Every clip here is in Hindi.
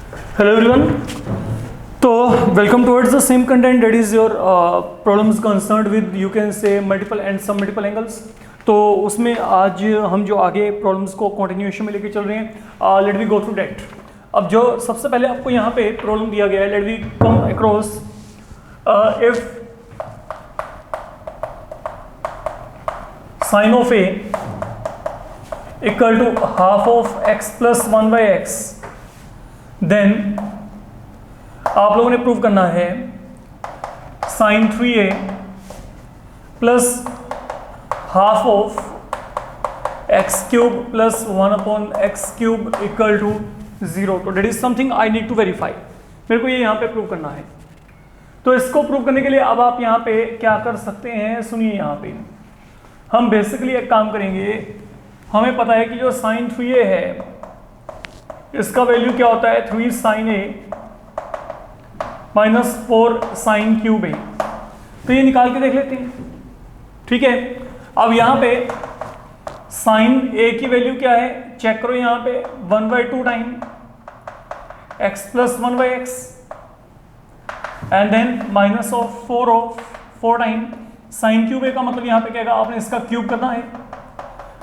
Hello everyone. So welcome towards the same content, that is your problems concerned with you can say multiple and some multiple angles. तो उसमें आज हम जो आगे प्रॉब्लम्स को कंटिन्यूएशन में लेके चल रहे हैं, let we go through that. अब जो सबसे पहले आपको यहाँ पे प्रॉब्लम दिया गया है, let we come across if sine of a equal to half of x plus 1/x, then आप लोगों ने प्रूव करना है sine 3a plus half of x cube plus 1/x cube equal to 0. तो that is something I need to verify. मेरे को ये यहाँ पे प्रूव करना है. तो इसको प्रूव करने के लिए अब आप यहाँ पे क्या कर सकते हैं, सुनिए. यहाँ पे हम बेसिकली एक काम करेंगे. हमें पता है कि जो साइन 3a है इसका वैल्यू क्या होता है, 3 sine a minus 4 sine cube a. तो ये निकाल के देख लेते हैं. ठीक है. अब यहाँ पे साइन a की वैल्यू क्या है, चेक करो. यहाँ पे 1/2 time x plus 1/x and then minus of 4 time sine cube a का मतलब यहाँ पे क्या है, आपने इसका क्यूब करना है.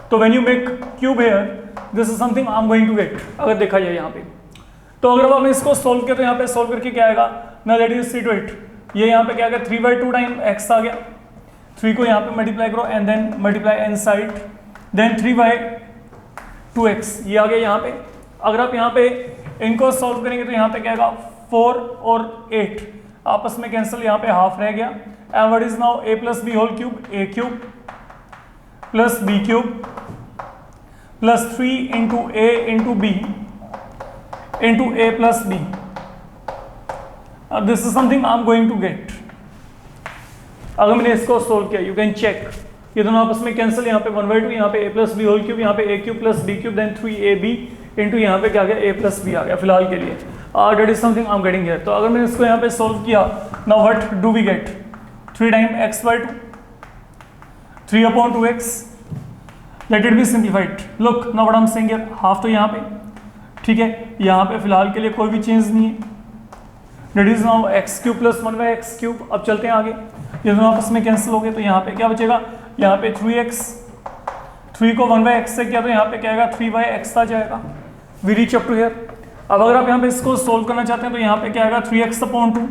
तो when you make cube here this is something I am going to get. अगर देखा जाए यहाँ पे, तो अगर आपने इसको सोल्व किया तो यहाँ पे सोल्व करके क्या आएगा ना, let us see to it. ये यहाँ पे क्या आएगा, 3/2 टाइम x आ गया. 3 को यहाँ पे मल्टीप्लाई करो and then multiply inside, then 3/2x ये आ गया यहाँ पे. अगर आप यहाँ पे इनको सॉल्व करेंगे तो यहाँ पे क्या आएगा, 4 और 8 आपस में कैंसिल, यहाँ पे हाफ रह गया. And what is now a plus b whole cube, a cube plus b cube plus 3 into a into b into a plus b. This is something I am going to get. अगर मैंने इसको सोल्व किया, यू कैन चेक, ये दोनों आपस में कैंसिल. यहाँ पे 1/2, यहाँ पे a plus b whole cube, यहाँ पे a cube plus b cube, then 3ab into यहाँ पे क्या आ गया, a प्लस बी आ गया फिलहाल के लिए. That is something I am getting here. तो अगर मैंने इसको यहाँ पे सोल्व किया, now what do we get, 3 time x/2, 3/2x. Let it be simplified. Look now what I am saying here, half तो यहाँ पे. ठीक है. यहाँ पे फिलहाल के लिए कोई भी चेंज नहीं है. That is now x cube plus 1/x cube. अब चलते हैं आगे. ये दोनों आपस में कैंसिल हो गए तो यहाँ पे क्या बचेगा, यहाँ पे 3x, 3 को 1/x से किया तो यहाँ पे क्या आएगा, 3/x आ जाएगा. We reach up to here. अब अगर आप यहाँ पे इसको सोल्व करना चाहते हैं तो यहाँ पे क्या आएगा, 3x/2,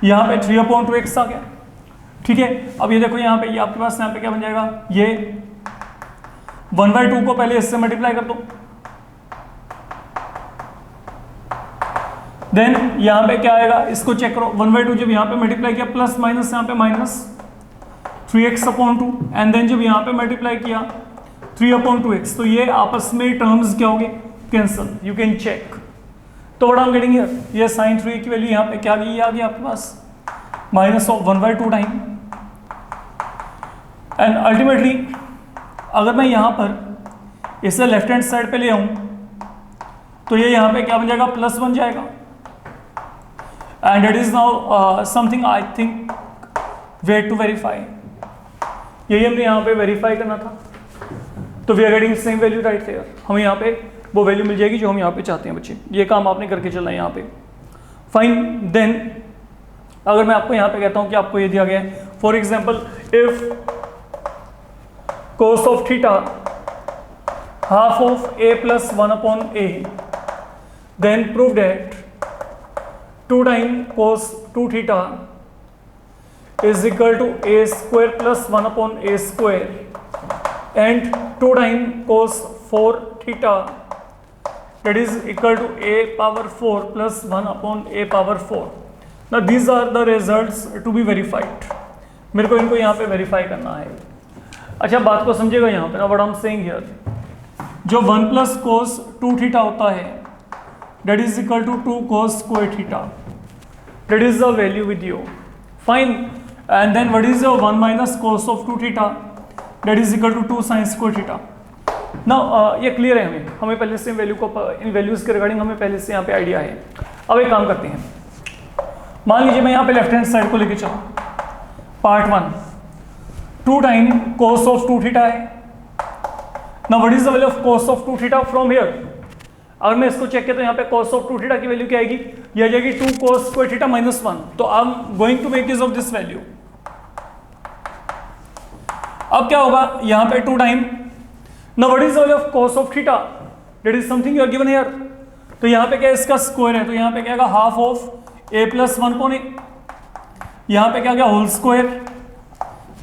यहाँ पे 3/2x आ गया. ठीक है. अब ये देखो यहाँ पे, ये आपके पास यहाँ पे क्या बन जाएगा, ये 1/2 को पहले इससे मल्टीप्लाई कर दो, देन यहाँ पे क्या आएगा, इसको चेक करो. 1/2 जब यहाँ पे मल्टीप्लाई किया, प्लस माइनस यहाँ पे माइनस 3x/2 एंड देन जब यहाँ पे मल्टीप्लाई किया 3/2x, तो ये आपस में टर्म्स क्या हो गए, कैंसिल. You can check. तो what I am getting here, ये साइन 3 की वैल्यू यहाँ पे क्या आ गई आपके पास, minus of 1/2 time. And ultimately अगर मैं यहाँ पर इसे लेफ्ट हैंड साइड पे ले आऊँ तो ये यहाँ पे क्या बन जाएगा, प्लस बन जाएगा. And it is now something I think wait to verify. यही हमने यहाँ पे वेरीफाई करना था. तो we are getting same value right there. हमें यहाँ पे वो वैल्यू मिल जाएगी जो हम यहाँ पे चाहते हैं बच्चे. ये काम आपने करके चलना है यहाँ पे. फाइन. देन अगर मैं आपको यहाँ पे कहता हूँ कि आपको ये दिया गया है, for example if cos of theta half of a plus 1/a, then prove that 2 times cos 2 theta is equal to a square plus 1/a square, and 2 times cos 4 theta that is equal to a power 4 plus 1/a power 4. Now these are the results to be verified. मेरे को इनको यहाँ पे वेरीफाई करना है. अच्छा, बात को समझेगा यहाँ पे ना, what I am saying here, जो 1 प्लस कोस 2 थीटा होता है that is equal to 2 cos square theta. That is the value with you. Fine. And then what is 1 minus cos of 2 theta that is equal to 2 sine square theta. Now ये क्लियर है. हमें पहले से वैल्यू को, इन वैल्यूज के रिगार्डिंग हमें पहले से यहाँ पे आइडिया है. अब एक काम करते हैं. मान लीजिए मैं यहाँ पे लेफ्ट हैंड साइड को लेके चलूँ. Part 1 2 time cos of 2 theta है. Now what is the value of cos of 2 theta from here? अगर मैं इसको चेक किया तो यहाँ पे cos ऑफ 2 थीटा की वैल्यू क्या आएगी, ये आ जाएगी 2 cos स्क्वायर थीटा माइनस 1। तो I am going to make use of this value. अब क्या होगा यहाँ पे 2 time, now what is the value of cos of theta, that is something you are given here. तो यहाँ पे क्या इसका स्क्वायर है, तो यहाँ पे क्या आएगा half of a plus 1 upon a, यहाँ पे क्या गया होल स्क्वायर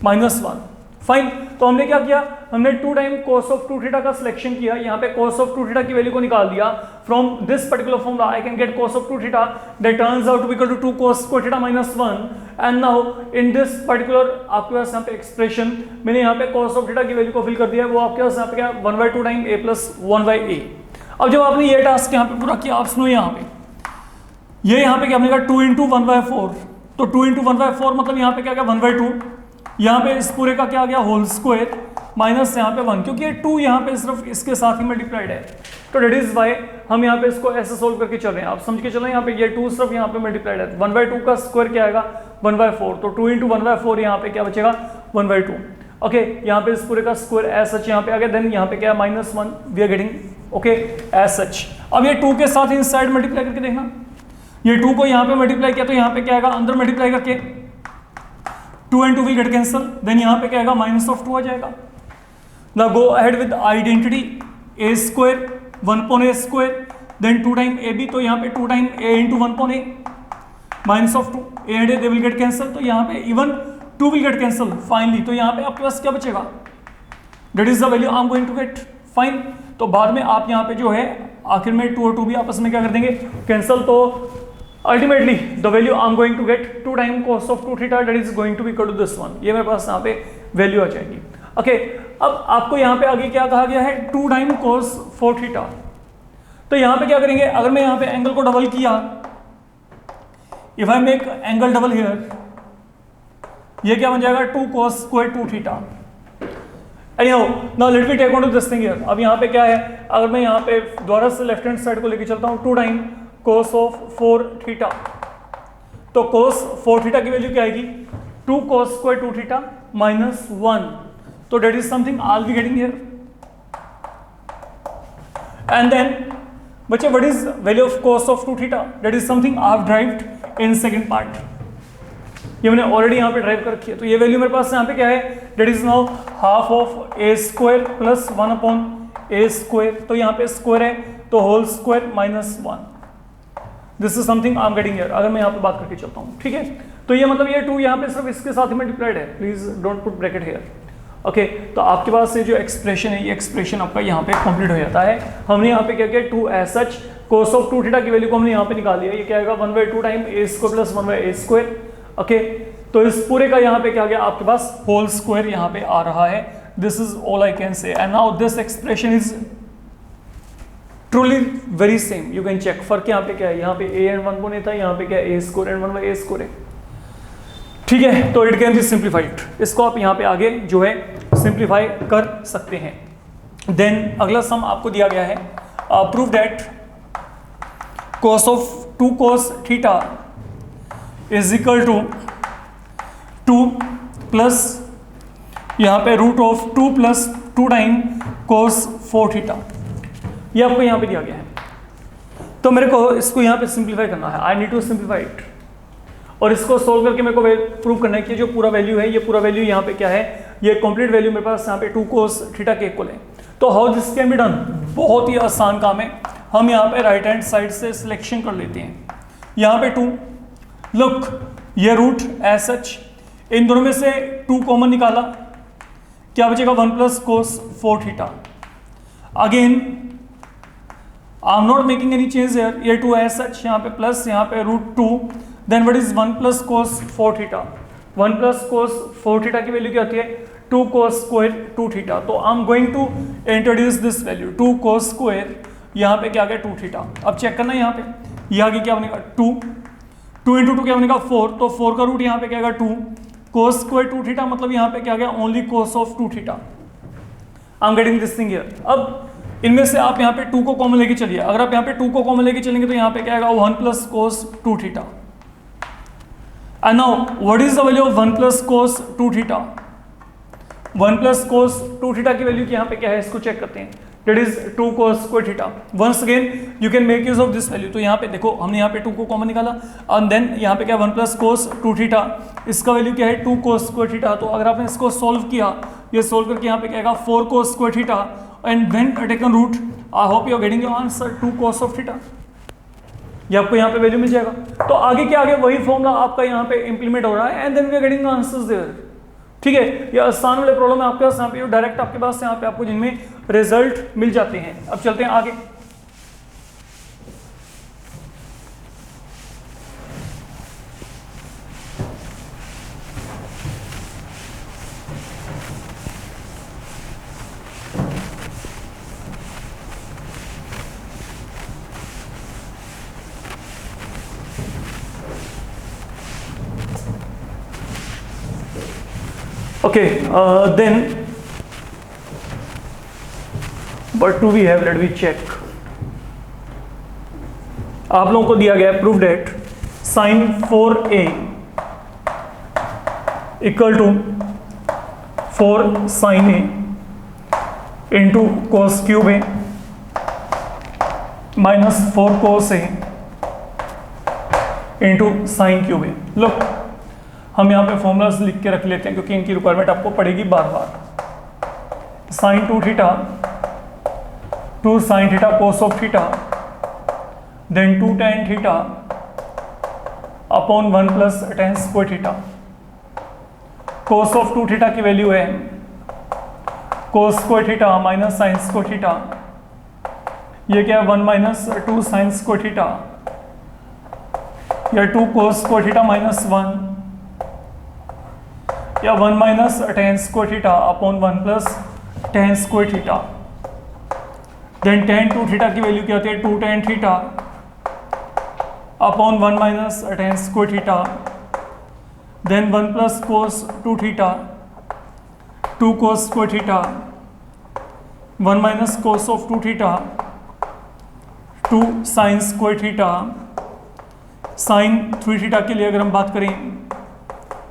माइनस 1। फाइन, तो हमने क्या किया, हमने 2 टाइम cos ऑफ 2 थीटा का सिलेक्शन किया, यहाँ पे cos ऑफ 2 थीटा की वैल्यू को निकाल दिया। From this particular formula I can get cos of 2 theta that turns out to be equal to 2 cos square theta minus 1। And now in this particular आपके पास यहाँ पे एक्सप्रेशन, मैंने यहाँ पे cos ऑफ थीटा की वैल्यू को फिल कर दिया है, वो आपके पास यहाँ पे क्या 1/2 टाइम a प्लस 1/a। अब जब आपने ये टास्क यहाँ पे पूरा किया, आप सुनो यहाँ पे, ये यहाँ पे क्या हमने कहा 2 इंटू 1/4, तो 2 इंटू 1/4 मतलब यहाँ पे क्या गया 1/2, यहाँ पे इस पूरे का क्या आ गया होल स्क्वायर माइनस यहाँ पे 1, क्योंकि ये 2 यहाँ पे सिर्फ इसके साथ ही मल्टीप्लाइड है, तो डेट इज वाई हम यहाँ पे इसको ऐसे सोल्व करके चल रहे हैं। आप समझ के चलो, यहाँ पे ये 2 सिर्फ यहाँ पे मल्टीप्लाइड है, 1/2 का स्क्वायर क्या आएगा 1/4, तो 2 इंटू 1/4 यहाँ पे क्या बचेगा 1/2। ओके, यहाँ पे इस पूरे का स्क्वायर एज सच यहाँ पे आ गया, देन यहाँ पे क्या है -1 we are getting okay as such. अब ये 2 के साथ इन साइड मल्टीप्लाई करके देखना, ये 2 को यहाँ पे मल्टीप्लाई किया तो यहाँ पे क्या आएगा अंदर मल्टीप्लाई करके 2 and 2 will get cancel, then यहाँ पे क्या आएगा -2 आ जाएगा। Now go ahead with identity, a square 1 upon a square, then 2 time ab, तो यहाँ पे 2 time a into 1 upon a -2, a and a they will get cancel, तो यहाँ पे even 2 will get cancel finally, तो यहाँ पे आपके पास क्या बचेगा, that is the value I am going to get fine। तो बाद में आप यहाँ पे जो है आखिर में 2 और 2 भी आपस में क्या कर देंगे कैंसिल, तो ultimately the value I'm going to get 2 time cos of 2 theta that is going to be equal to this one, ये मेरे पास यहाँ पे वैल्यू आ जाएगी। ओके, अब आपको यहाँ पे आगे क्या कहा गया है 2 टाइम cos 4 थीटा, तो यहाँ पे क्या करेंगे, अगर मैं यहाँ पे एंगल को डबल किया, if I make angle double here, ये क्या बन जाएगा 2 cos square 2 theta. Anyhow, now let me take on to this thing here। अब यहाँ पे क्या है, अगर मैं यहाँ पे दोबारा से लेफ्ट हैंड साइड को लेके चलता हूँ 2 टाइम cos ऑफ 4 थीटा, तो cos 4 थीटा की वैल्यू क्या आएगी 2 cos स्क्वायर 2 थीटा -1, तो that is something I will be getting here. And then बच्चे what is value of cos of 2 theta, that is something I have derived in second part, ये मैंने ऑलरेडी यहाँ पे ड्राइव कर रखी है, तो ये वैल्यू मेरे पास यहाँ पे क्या है, that is now half of a square plus 1 upon a square, तो यहाँ पे स्क्वायर है तो whole square -1, this is something I am getting here. अगर मैं यहाँ पे बात करके चलता हूँ, ठीक है, तो ये मतलब ये 2 यहाँ पे सिर्फ इसके साथ ही मल्टीप्लाइड है, please don't put bracket here. Okay, तो आपके पास ये जो एक्सप्रेशन है, ये एक्सप्रेशन आपका यहाँ पे कंप्लीट हो जाता है। हमने यहाँ पे क्या किया 2 as such cos of 2 theta की वैल्यू को हमने यहाँ पे निकाल लिया, ये क्या आएगा 1/2 time a square plus 1/a square. Okay, तो इस पूरे का यहाँ पे क्या गया आपके पास होल स्क्वायर यहाँ पे आ रहा है, this is all I can say. And now this expression is truly very same, you can check. फर्क यहाँ पे क्या है, यहाँ पे a एंड 1 बने था, यहाँ पे क्या है a square and 1/a square है, ठीक है, तो इट कैन बी सिंप्लीफाइड, इसको आप यहाँ पे आगे जो है सिंप्लीफाई कर सकते हैं। देन अगला सम आपको दिया गया है, prove that cos of 2 cos theta is equal to 2 plus यहाँ पे root of 2 plus 2 time cos 4 theta, ये आपको यहाँ पे दिया गया है। तो मेरे को इसको यहाँ पे सिंप्लीफाई करना है, I need to simplify it, और इसको सोल्व करके मेरे को प्रूव करना है कि जो पूरा वैल्यू है, ये पूरा वैल्यू यहाँ पे क्या है, ये कंप्लीट वैल्यू मेरे पास यहाँ पे 2 cos थीटा के इक्वल है। तो how this can be done, बहुत ही आसान काम है, हम यहाँ पे राइट हैंड साइड से सिलेक्शन कर लेते हैं, यहाँ पे 2, लुक ये रूट एज सच, इन दोनों में से 2 कॉमन निकाला, क्या बचेगा 1 plus cos 4 theta. Again I am not making any change here, ये 2 एज सच, यहाँ पे प्लस, यहाँ पे √2, then what is 1 plus cos 4 theta, 1 plus cos 4 theta की वैल्यू क्या होती है 2 cos स्क्वायर 2 थीटा। तो I am going to introduce this value 2 cos square, यहाँ पे क्या आ गया 2 थीटा। अब चेक करना है यहाँ पे, ये आगे क्या बनेगा 2 इंटू 2 क्या बनेगा 4, तो 4 का रूट यहाँ पे क्या आएगा 2 cos स्क्वायर 2 थीटा, मतलब यहाँ पे क्या आ गया only cos of 2 theta. I am getting this thing here. अब इनमें से आप यहाँ पे 2 को कॉमन लेके चलिए, अगर आप यहाँ पे 2 को कॉमन लेके चलेंगे तो यहाँ पे क्या आएगा 1 plus cos 2 theta. And now what is the value of 1 plus cos 2 theta, 1 plus cos 2 theta की वैल्यू यहाँ पे क्या है, इसको चेक करते हैं, that is 2 cos square theta. Once again you can make use of this value. तो यहाँ पे देखो हमने यहाँ पे 2 को कॉमन निकाला and then यहाँ पे क्या 1 plus cos 2 theta, इसका वैल्यू क्या है 2 cos square theta. तो अगर आपने इसको सॉल्व किया, ये सॉल्व करके यहाँ पे क्या आएगा 4 cos square theta and then taken root. I hope you are getting your answer 2 cos of theta. ये आपको यहाँ पे वैल्यू मिल जाएगा. तो आगे क्या आगे वही फॉर्मूला आपका यहाँ पे इंप्लीमेंट हो रहा है and then we are getting answers there. ठीक है, ये आसान वाले प्रॉब्लम है आपके पास यहाँ पे डायरेक्ट आपके पास यहाँ पे आपको जिनमें रिजल्ट मिल जाते हैं. अब चलते हैं आगे. Okay, then what do we have? Let me check. आप लोगों को दिया गया है prove that sin 4a equal to 4 sin a into cos cube a minus 4 cos a into sin cube a. Look, हम यहाँ पे फॉर्मूलाज लिख के रख लेते हैं क्योंकि इनकी रिक्वायरमेंट आपको पड़ेगी बार बार. Sine 2 theta 2 sine theta cos of theta then 2 tan theta upon 1 plus tan square theta. Cos of 2 theta की वैल्यू है cos square theta minus sine square theta. ये क्या है 1 माइनस 2 साइन स्क्वायर थीटा या 2 कोस स्क्वायर थीटा माइनस 1 या 1 minus tan square theta upon 1 plus tan square theta. Then tan 2 theta की वैल्यू क्या होती है 2 tan theta upon 1 minus tan square theta. Then 1 plus cos 2 theta 2 cos square theta 1 minus cos of 2 theta 2 sine square theta. Sine 3 theta के लिए अगर हम बात करें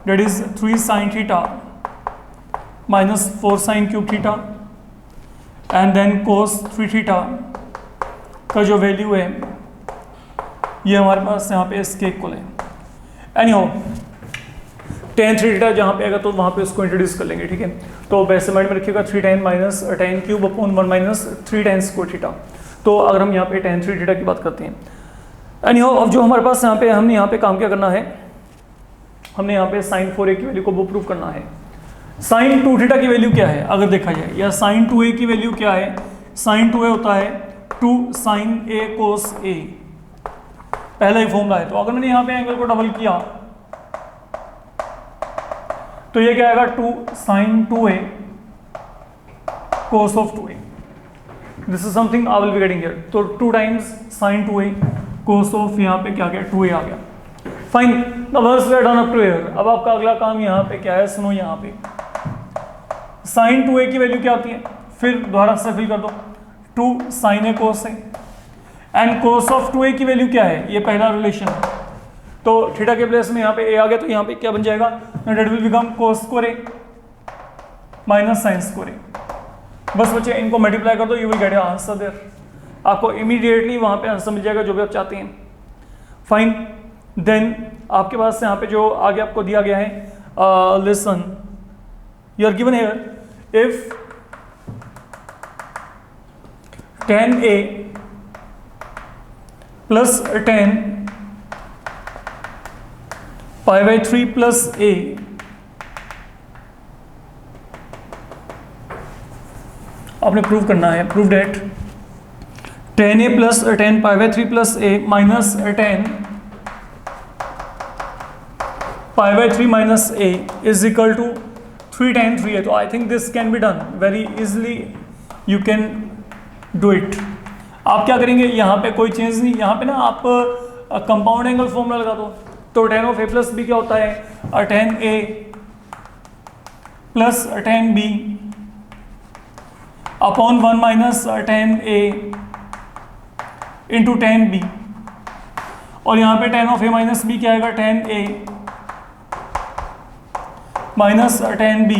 that is 3 sin theta minus 4 sin cube theta and then cos 3 theta का जो वैल्यू है ये हमारे पास यहाँ पे इसके इक्वल है. एनीहाउ tan 3 थीटा जहाँ पे आएगा तो वहाँ पे उसको इंट्रोड्यूस कर लेंगे. ठीक है, तो वैसे माइंड में रखिएगा 3 tan minus tan cube upon 1 minus 3 tan square theta. तो अगर हम यहाँ पे tan 3 थीटा की बात करते हैं एनीहाउ अब जो हमारे पास यहाँ पे हमने यहाँ पे काम क्या करना है, हमने यहाँ पे साइन 4a की वैल्यू को वो प्रूव करना है. साइन 2 थीटा की वैल्यू क्या है अगर देखा जाए, या साइन 2a की वैल्यू क्या है, साइन 2a होता है 2 साइन a कोस a. पहला ही फॉर्मूला है. तो अगर मैंने यहाँ पे एंगल को डबल किया तो ये क्या आएगा 2 sine 2a cos of 2a. This is something I will be getting here. तो 2 times sign 2a cos of यहाँ पे क्या गया 2a आ गया. फाइन, अब आपका अगला काम यहाँ पे क्या है सुनो. यहाँ पे साइन 2a की वैल्यू क्या होती है, फिर दोबारा से फिल कर दो 2 sine a cos a and cos of 2a की वैल्यू क्या है, ये पहला रिलेशन है. तो थीटा के प्लेस में यहाँ पे a आ गया तो यहाँ पे क्या बन जाएगा, that will become cos square a minus sine square a. बस बच्चे इनको मल्टीप्लाई कर दो, you will get answer there. आपको इमीडिएटली वहाँ पे आंसर मिल जाएगा जो भी आप चाहते हैं. फाइन, देन आपके पास यहाँ पे जो आगे आपको दिया गया है listen, you are given here if tan a plus tan pi by 3 plus a आपने प्रूव करना है. Prove that tan a plus tan pi by 3 plus a minus tan pi by 3 minus a is equal to 3 tan 3a. तो I think this can be done very easily, you can do it. आप क्या करेंगे, यहाँ पे कोई चेंज नहीं, यहाँ पे ना आप कंपाउंड एंगल फॉर्मूला लगा दो. तो tan of a plus b क्या होता है tan a plus tan b upon 1 minus tan a into tan b. और यहाँ पे tan of a minus b क्या आएगा tan a minus tan b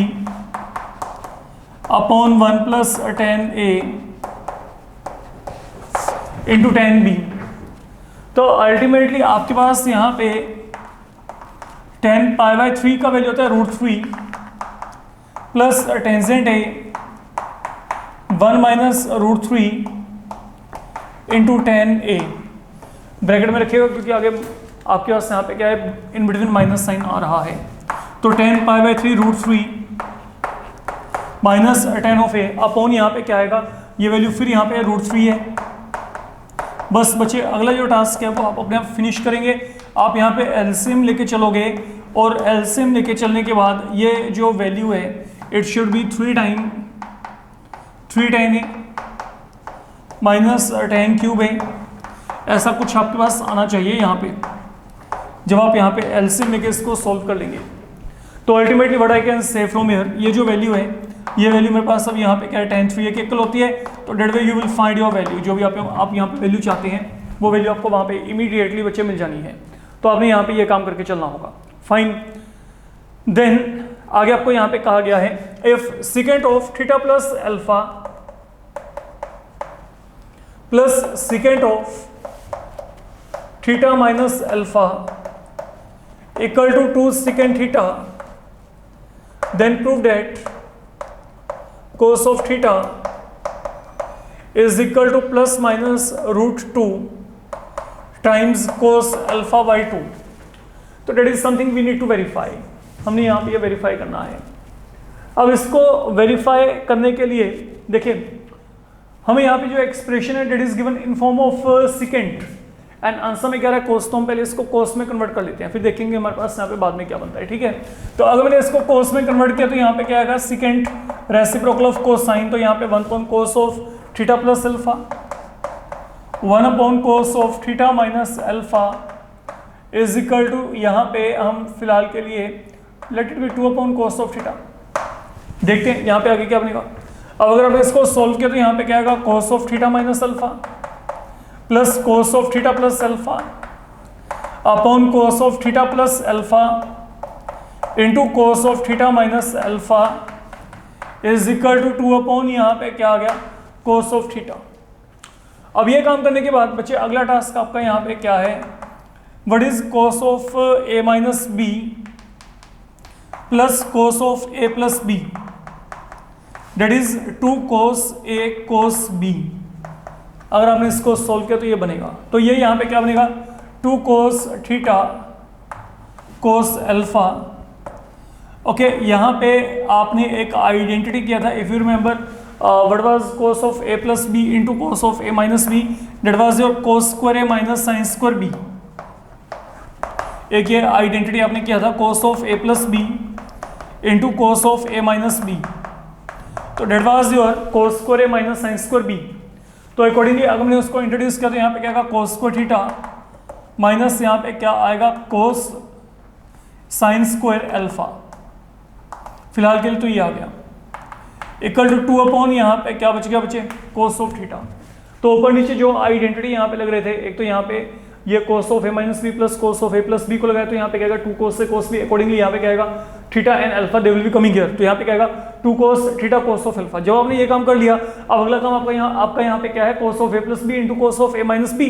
upon 1 plus tan a into tan b. तो अल्टीमेटली आपके पास यहाँ पे टेन पाई बाई थ्री का वैल्यू होता है root three plus tangent a one minus root three into ten A, bracket में रखिएगा क्योंकि आगे आपके पास यहाँ पे क्या है, इन बिटवीन माइनस साइन आ रहा है। तो tan pi by three root three minus tan of a upon यहाँ पे क्या आएगा, ये वैल्यू फिर यहाँ पे रूट थ्री है। बस बच्चे अगला जो टास्क है वो आप अपने आप फिनिश करेंगे। आप यहाँ पे एलसीएम लेके चलोगे और एलसीएम लेके चलने के बाद ये जो वैल्यू है it should be three time A minus ten cube A, ऐसा कुछ आपके पास आना चाहिए यहाँ पे जब आप यहाँ पे एलसीएम लेके इसको सॉल्व कर लेंगे। तो अल्टीमेटली व्हाट आई कैन से फ्रॉम हियर, ये जो वैल्यू है ये वैल्यू मेरे पास अब यहाँ पे क्या है, टेन थ्री की इक्वल होती है। तो that way you will find your value, जो भी आप यहाँ पे वैल्यू चाहते हैं वो वैल्यू आपको वहाँ पे इमीडिएटली बच्चे मिल जानी है। तो आपने यहाँ पे ये काम करके चलना होगा। फाइन, देन आगे आपको यहाँ पे कहा गया है if second of theta plus alpha plus second of theta minus alpha equal to 2 secant theta, then prove that cos of theta is equal to plus minus root 2 times cos alpha by 2. तो that is something we need to verify, हमने यहाँ पे ये वेरीफाई करना है। अब इसको वेरीफाई करने के लिए देखिए हमें यहाँ पे जो एक्सप्रेशन है that is given in form of second and answer में क्या रहा है कोस, तो हम पहले इसको कोस में कन्वर्ट कर लेते हैं, फिर देखेंगे हमारे पास यहाँ पे बाद में क्या बनता है। ठीक है, तो अगर मैंने इसको कोस में कन्वर्ट किया तो यहाँ पे क्या आएगा, second reciprocal of cos sine, तो यहाँ पे 1 upon cos of theta plus alpha 1 upon cos of theta minus alpha is equal to, यहाँ पे हम फिलहाल के लिए let it be 2 upon cos of theta. देखते हैं यहाँ पे आगे क्या बनेगा। अब अगर आपने इसको सोल्व किया तो यहाँ पे क्या आएगा, cos of theta minus alpha plus cos of theta plus alpha upon cos of theta plus alpha into cos of theta minus alpha is equal to 2 upon यहाँ पे क्या आ गया, कोस ऑफ थीटा। अब ये काम करने के बाद बच्चे अगला टास्क आपका यहाँ पे क्या है, what is cos of A minus B plus cos of A plus B, that is 2 cos A cos B. अगर आपने इसको सोल्व किया तो ये बनेगा, तो ये यहाँ पे क्या बनेगा, 2 cos theta cos alpha. Okay, यहाँ पे आपने एक आइडेंटिटी किया था, if you remember what was cos of A plus B into cos of A minus B, that was your cos square A minus sine square B. एक ये आइडेंटिटी आपने किया था cos of A plus B into cos of A minus B, तो that was your cos square A minus sine square B. तो अकॉर्डिंगली अगर मैंने उसको इंट्रोड्यूस किया तो यहाँ पे क्या आएगा, कोस स्क्वायर थीटा माइनस यहाँ पे क्या आएगा, कोस साइन स्क्वायर अल्फा। फिलहाल के लिए तो ये आ गया इक्वल टू 2 अपॉन यहाँ पे क्या बच गया बच्चे, कोस ऑफ थीटा। तो ऊपर नीचे जो आइडेंटिटी यहाँ पे लग रहे थे, एक तो यहाँ पे ये cos of A minus B plus cos of A plus B को लगाया तो यहाँ पे क्या आएगा 2 कोस से कोस बी। अकॉर्डिंगली यहाँ पे क्या आएगा, theta and alpha they will be coming here, तो यहाँ पे क्या आएगा 2 cos theta cos of alpha. जब आपने ये काम कर लिया, अब अगला काम आपका यहाँ पे क्या है, cos of A plus B into cos of A minus B.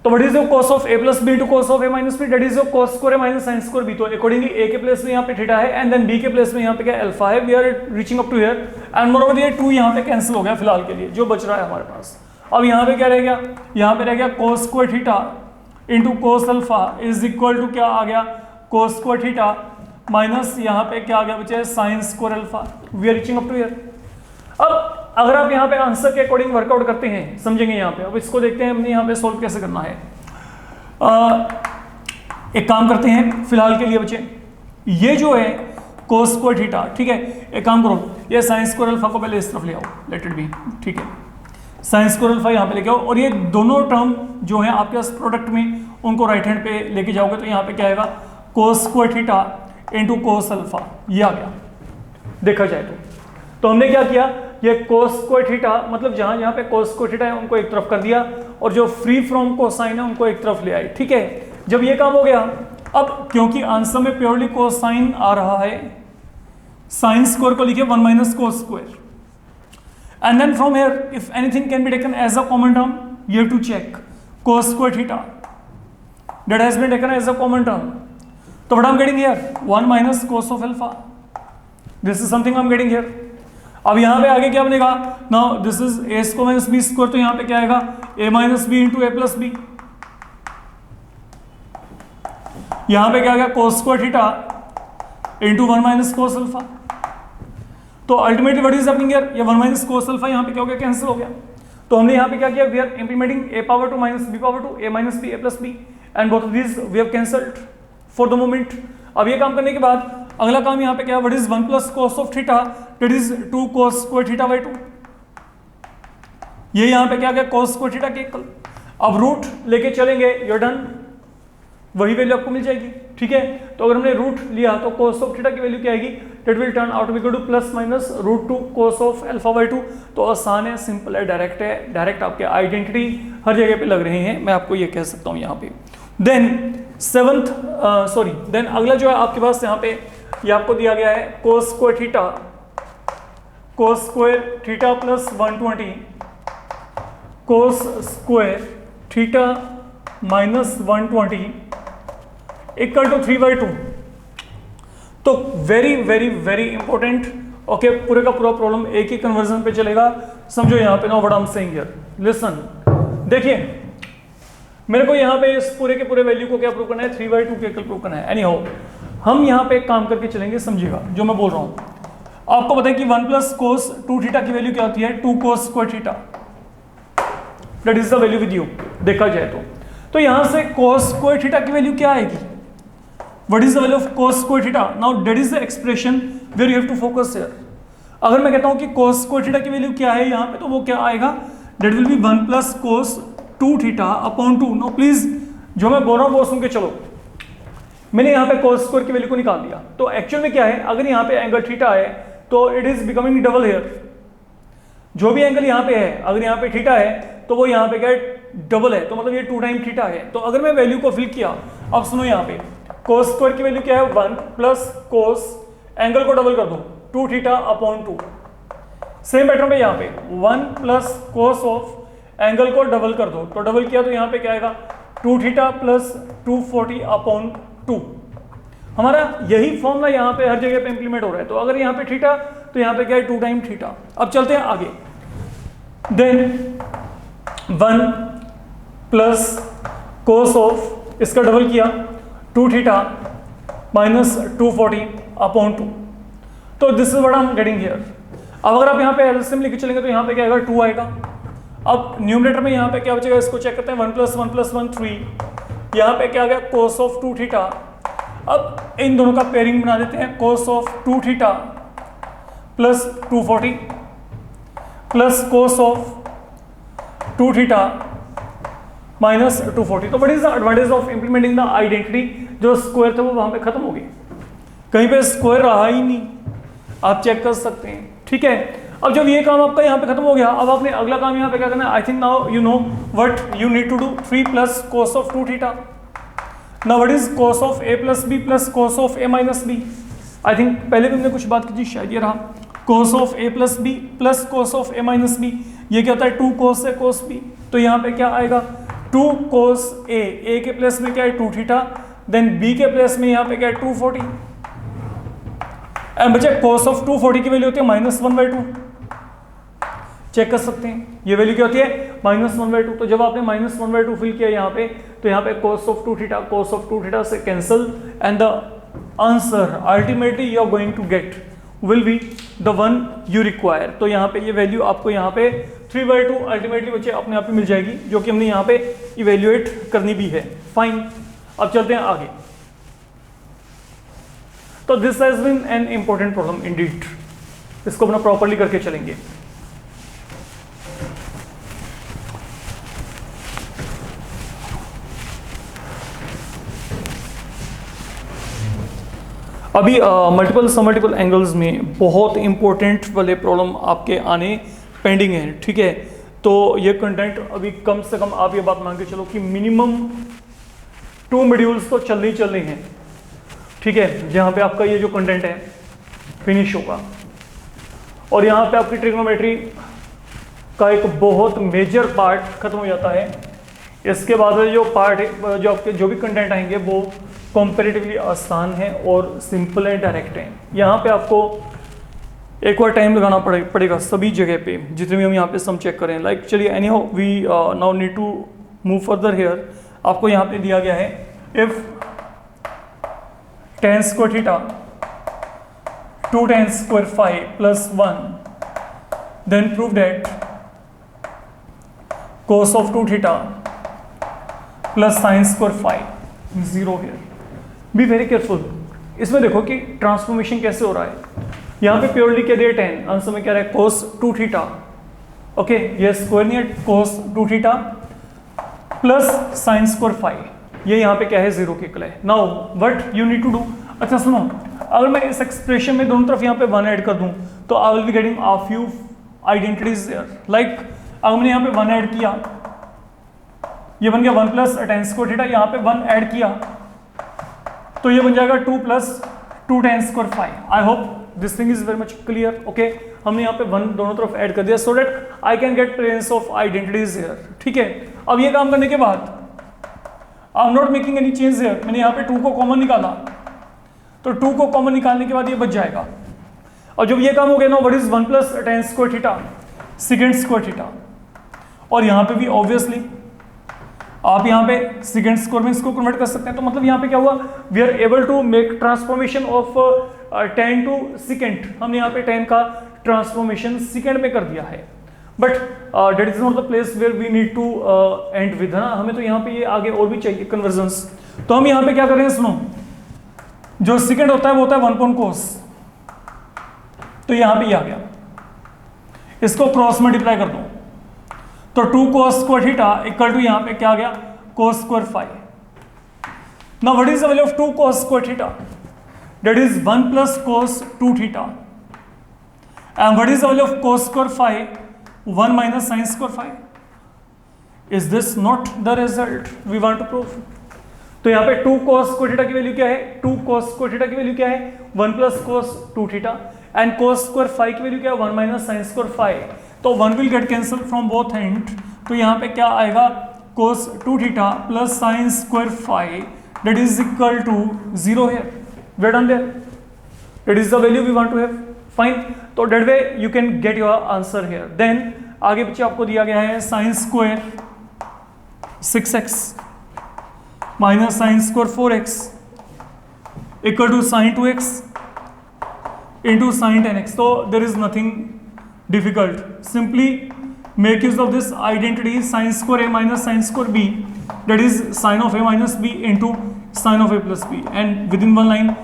तो what is your cos of A plus B into cos of A minus B, that is your cos square A minus sine square B. तो अकॉर्डिंगली ए के प्लेस में यहाँ पे थीटा है एंड देन बी के प्लेस में यहाँ पे क्या अल्फा है। We are reaching up to here and moreover ये 2 यहाँ पे कैंसिल हो गया फिलहाल के लिए, जो बच रहा है हमारे पास। अब यहाँ पे क्या रह गया, यहाँ पे रह गया cos square theta into cos alpha is equal to क्या आ गया, कोस स्क्वायर थीटा माइनस यहाँ पे क्या आ गया बच्चे, sine square alpha. We are reaching up to here. अब अगर आप यहाँ पे आंसर के अकॉर्डिंग वर्कआउट करते हैं, समझेंगे यहाँ पे। अब इसको देखते हैं हमने यहाँ पे सोल्व कैसे करना है। एक काम करते हैं फिलहाल के लिए बच्चे, ये जो है कोस स्क्वायर थीटा, ठीक है, एक काम करो, ये साइन स्क्वायर अल्फा को पहले इस तरफ ले आओ, लेट इट बी, ठीक है, साइन स्क्वायर अल्फा यहाँ पे लेके आओ और ये दोनों टर्म जो है आपके पास प्रोडक्ट में, उनको राइट हैंड पे लेके जाओगे तो यहाँ पे क्या आएगा, कोस square theta into cos alpha, ये आ गया देखा जाए तो हमने क्या किया, ये कोस स्क्वायर थीटा मतलब जहां जहां पे कोस स्क्वायर थीटा है उनको एक तरफ कर दिया और जो फ्री फ्रॉम कोसाइन है उनको एक तरफ ले आए। ठीक है, जब ये काम हो गया, अब क्योंकि आंसर में प्योरली कोसाइन आ रहा है, साइन स्क्वायर को लिखिए 1 minus cos square and then from here if anything can be taken as a common term, you have to check cos square theta that has been taken as a common term. So what I'm getting here 1 minus cos of alpha. This is something I'm getting here. अब यहाँ पे आगे क्या बनेगा? Now this is a square minus b square, तो यहाँ पे क्या आएगा a minus b into a plus b. यहाँ पे क्या आ गया cos square theta into 1 minus cos alpha. तो ultimately what is happening here, ये 1 माइनस कोस अल्फा यहाँ पे क्या हो गया, कैंसिल हो गया. तो हमने यहाँ पे क्या किया, we are implementing a power 2 minus b power 2, a minus b a plus b, and both of this we have cancelled for the moment. अब ये काम करने के बाद अगला काम यहाँ पे क्या, what is 1 plus cos of theta, that is 2 cos square theta by 2. ये यहाँ पे क्या गया, कोस स्क्वायर थीटा के इक्वल. अब रूट लेके चलेंगे, यू डन, वही वैल्यू आपको मिल जाएगी. ठीक है, तो अगर हमने रूट लिया तो कोस ऑफ थीटा की वैल्यू क्या आएगी, that will turn out equal to plus minus root 2 cos of alpha by 2. तो आसान है, सिंपल है, डायरेक्ट आपके आइडेंटिटी हर जगह पे लग रहे हैं, मैं आपको ये कह सकता हूँ यहाँ पे. देन देन अगला जो है आपके पास यहाँ पे ये आपको दिया गया है cos square theta plus 120 cos square theta minus 120 equal to 3/2. तो very very very important. Okay, पूरे का पूरा प्रॉब्लम एक ही कन्वर्जन पे चलेगा, समझो यहाँ पे. Now what I am saying here, listen. देखिए मेरे को यहाँ पे इस पूरे के पूरे वैल्यू को क्या प्रूव करना है, 3/2 के इक्वल प्रूव करना है. एनी हाउ हम यहाँ पे एक काम करके चलेंगे, समझिएगा जो मैं बोल रहा हूँ. आपको पता है कि 1 प्लस कोस 2 थीटा की वैल्यू क्या होती है, 2 cos square theta, that is the value with you. देखा जाए तो यहाँ से कोस स्क्वायर थीटा की वैल्यू क्या आएगी, what is the value of cos square theta. now that is the expression where you have to focus here. अगर मैं कहता हूं कि cos square theta की वैल्यू क्या है यहाँ पे, तो वो क्या आएगा, that will be 1 plus cos 2 theta upon 2. now please जो मैं बोल रहा हूँ वो सुन के चलो. मैंने यहाँ पे cos square की वैल्यू को निकाल दिया, तो एक्चुअल में क्या है, अगर यहाँ पे एंगल थीटा है तो it is becoming double here. जो भी एंगल यहाँ पे है, अगर यहाँ पे थीटा है तो वो यहाँ पे क्या है, डबल है, तो मतलब ये 2 टाइम थीटा है. तो अगर मैं वैल्यू को फिल किया, अब सुनो यहाँ पे कोस स्क्वायर की वैल्यू क्या है, 1 प्लस कोस, एंगल को डबल कर दो 2 थीटा अपॉन 2. सेम पैटर्न पे यहाँ पे 1 प्लस कोस ऑफ, एंगल को डबल कर दो, तो डबल किया तो यहाँ पे क्या आएगा, 2 थीटा प्लस 240 अपॉन 2. हमारा यही फॉर्मूला यहाँ पे हर जगह पे इंप्लीमेंट हो रहा है. तो अगर यहाँ पे थीटा तो यहाँ पे क्या है, 2 टाइम थीटा. अब चलते हैं आगे. देन 1 प्लस कोस ऑफ, इसका डबल किया 2 थीटा माइनस 240 अपॉन 2. तो this is what I am getting here. अब अगर आप यहाँ पे एलसीएम लेके चलेंगे तो यहाँ पे क्या आएगा, 2 आएगा. अब न्यूमरेटर में यहाँ पे क्या बचेगा, इसको चेक करते हैं. 1 प्लस 1 प्लस 1 3. यहाँ पे क्या आ गया, कोस ऑफ 2 थीटा. अब इन दोनों का पेयरिंग बना देते हैं, कोस of 2 theta plus 240 plus cos of 2 theta minus 240. तो what is the advantage of implementing the identity. जो स्क्वायर थे वो वहां पे खत्म हो गए, कहीं पे स्क्वायर रहा ही नहीं, आप चेक कर सकते हैं. ठीक है, अब जब ये काम आपका यहाँ पे खत्म हो गया, अब आपने अगला काम यहाँ पे क्या करना है. I think now you know what you need to do. 3 प्लस cos of 2 theta. Now what is cos of a plus b plus cos of a minus b. I think पहले भी हमने कुछ बात की थी, शायद ये रहा, कोस of a plus b plus cos of a minus b. ये क्या होता है, 2 कोस से कोस b. तो यहाँ पे क्या आएगा, 2 कोस a के प्लेस में क्या है 2 थीटा, देन b के प्लेस में यहाँ पे क्या है 240. एंड बच्चे कोस ऑफ 240 की वैल्यू होती है -1/2. चेक कर सकते हैं, ये वैल्यू क्या होती है, -1/2. तो जब आपने -1/2 फिल किया यहाँ पे, तो यहाँ पे cos of 2 theta, cos of 2 theta से cancel, and the answer ultimately you are going to get will be the one you require. तो यहाँ पे ये वैल्यू आपको यहाँ पे 3/2 अल्टीमेटली बच्चे अपने आप ही मिल जाएगी, जो कि हमने यहाँ पे इवेल्युएट करनी भी है. फाइन, अब चलते हैं आगे. तो this has been an important problem indeed. इसको अपना प्रॉपर्ली करके चलेंगे. अभी मल्टीपल समल्टीपल एंगल्स में बहुत इंपॉर्टेंट वाले प्रॉब्लम आपके आने पेंडिंग हैं. ठीक है, तो ये कंटेंट अभी कम से कम आप ये बात मान के चलो कि मिनिमम 2 मॉड्यूल्स तो चलने ही चलने हैं. ठीक है, जहाँ पे आपका ये जो कंटेंट है फिनिश होगा, और यहाँ पे आपकी ट्रिग्नोमेट्री का एक बहुत मेजर पार्ट खत्म हो जाता है। इसके बाद जो पार्ट है, जो आपके जो भी कंटेंट आएंगे वो कंपैरेटिवली आसान है और सिंपल एंड डायरेक्ट है। यहाँ पे आपको एक और टाइम लगाना पड़ेगा सभी जगह पे, जितने भी हम यहाँ पे सम चेक करें। लाइक चलिए anyhow we now need to move further here. आपको यहाँ पे दिया गया है if tan square theta 2 tan square phi plus 1 then prove that cos of 2 theta plus sin square phi 0 here। Be very careful. इसमें देखो कि ट्रांसफॉर्मेशन कैसे हो रहा है। यहाँ पे प्योरली क्या दिया tan, आंसर में क्या रहा है cos 2 थीटा। ओके, ये स्क्वायर नहीं है, cos 2 theta plus sin square phi, ये यहाँ पे क्या है 0 के इक्वल है। Now what you need to do. अच्छा सुनो, अगर मैं इस एक्सप्रेशन में दोनों तरफ यहाँ पे 1 ऐड कर दूं तो I will be getting a few identities there. Like अगर मैंने यहाँ पे 1 ऐड किया, ये बन गया 1 प्लस tan स्क्वायर थीटा, यहाँ पे 1 ऐड किया तो ये बन जाएगा 2 plus 2 tan square phi. I hope this thing is very much clear. Okay, हमने यहाँ पे 1 दोनों तरफ ऐड कर दिया so that I can get presence of identities here. ठीक है, अब ये काम करने के बाद I am not making any change here. मैंने यहाँ पे 2 को कॉमन निकाला तो 2 को कॉमन निकालने के बाद ये बच जाएगा। और जब ये काम हो गया ना, what is 1 plus tan square theta second square theta. और यहाँ पे भी ऑब्वियसली आप यहाँ पे सेकंड स्क्वायर में इसको कन्वर्ट कर सकते हैं। तो मतलब यहाँ पे क्या हुआ, we are able to make transformation of tan to second. हमने यहाँ पे tan का ट्रांसफॉर्मेशन सेकंड में कर दिया है। But that is not the place where we need to end with, है ना। हमें तो यहाँ पे ये आगे और भी चाहिए कन्वर्जन्स। तो हम यहाँ पे क्या कर रहे हैं, सुनो, जो सेकंड होता है वो होता है 1 cos। तो यहाँ पे ये आ गया, इसको क्रॉस मल्टीप्लाई कर दो तो 2 cos square theta equal to यहाँ पे क्या आ गया cos square phi. Now what is the value of 2 cos square theta, that is 1 plus cos 2 theta. And what is the value of cos square phi, 1 minus sin square phi. Is this not the result we want to prove. तो यहाँ पे 2 cos स्क्वायर थीटा की वैल्यू क्या है, 2 cos स्क्वायर थीटा की वैल्यू क्या है 1 plus cos 2 theta, and cos square phi की वैल्यू क्या है 1 माइनस sin स्क्वायर फाई। तो 1 will get cancel from both end. तो यहाँ पे क्या आएगा cos 2 theta plus sin square phi that is equal to 0 here. We are done there, that is the value we want to have. Fine, तो that way you can get your answer here. Then आगे पीछे आपको दिया गया है sin square 6x minus sin square 4x equal to sin 2x into sin 10x। तो there is nothing difficult, simply make use of this identity sin square a minus sin square b, that is sin of a minus b into sin of a plus b, and within one line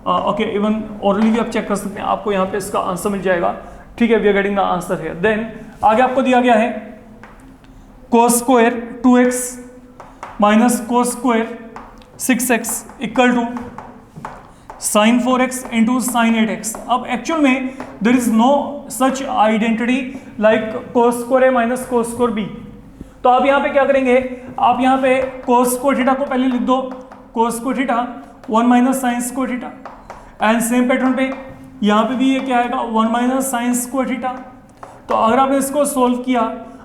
okay, even orally भी आप चेक कर सकते हैं, आपको यहाँ पे इसका आंसर मिल जाएगा। ठीक है, we are getting the answer here। then आगे आपको दिया गया है cos square 2x minus cos square 6x equal to sin 4x into sin 8x। अब एक्चुअल में there is no such identity like cos square a minus cos square b। तो आप यहाँ पे क्या करेंगे, आप यहाँ पे cos स्क्वायर थीटा को पहले लिख दो, cos square theta 1 minus sin square theta, and same pattern पे यहाँ पे भी ये क्या आएगा 1 माइनस sin स्क्वायर थीटा। तो अगर आपने इसको सोल्व किया,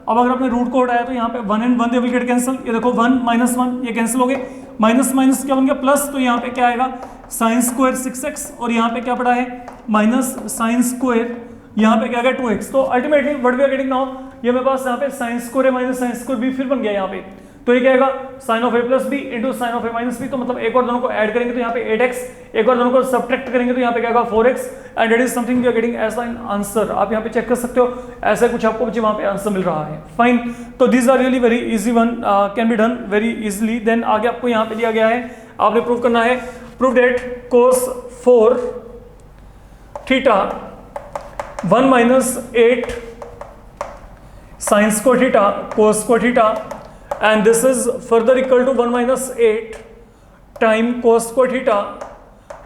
अब अगर आपने रूट को उठाया तो यहाँ पे 1 and 1 they will get cancel. ये देखो 1 माइनस 1 ये कैंसिल हो गए, माइनस माइनस क्या बन गया प्लस। तो यहाँ पे क्या आएगा sin स्क्वायर 6x और यहाँ पे क्या पड़ा है माइनस sin स्क्वायर, यहाँ पे क्या आ गया 2x। तो ultimately what we are getting now, ये मेरे पास यहाँ पे sin स्क्वायर है माइनस sin स्क्वायर b फिर बन गया यहाँ पे। तो ये क्या आएगा sin of a plus b into sin of a minus b। तो मतलब एक और दोनों को ऐड करेंगे तो यहाँ पे 8x, एक और दोनों को सब्ट्रैक्ट करेंगे तो यहाँ पे क्या आएगा 4x, and that is something we are getting as an answer. आप यहाँ पे चेक कर सकते हो, ऐसा कुछ आपको मुझे वहाँ पे आंसर मिल रहा है। फाइन, तो this are really very easy one, can be done very easily. Then आगे आपको यहाँ पे दिया गया है, आपने प्रूव करना है, prove that cos 4 theta 1 minus 8 sin square theta cos square theta, and this is further equal to 1 minus 8 time cos square theta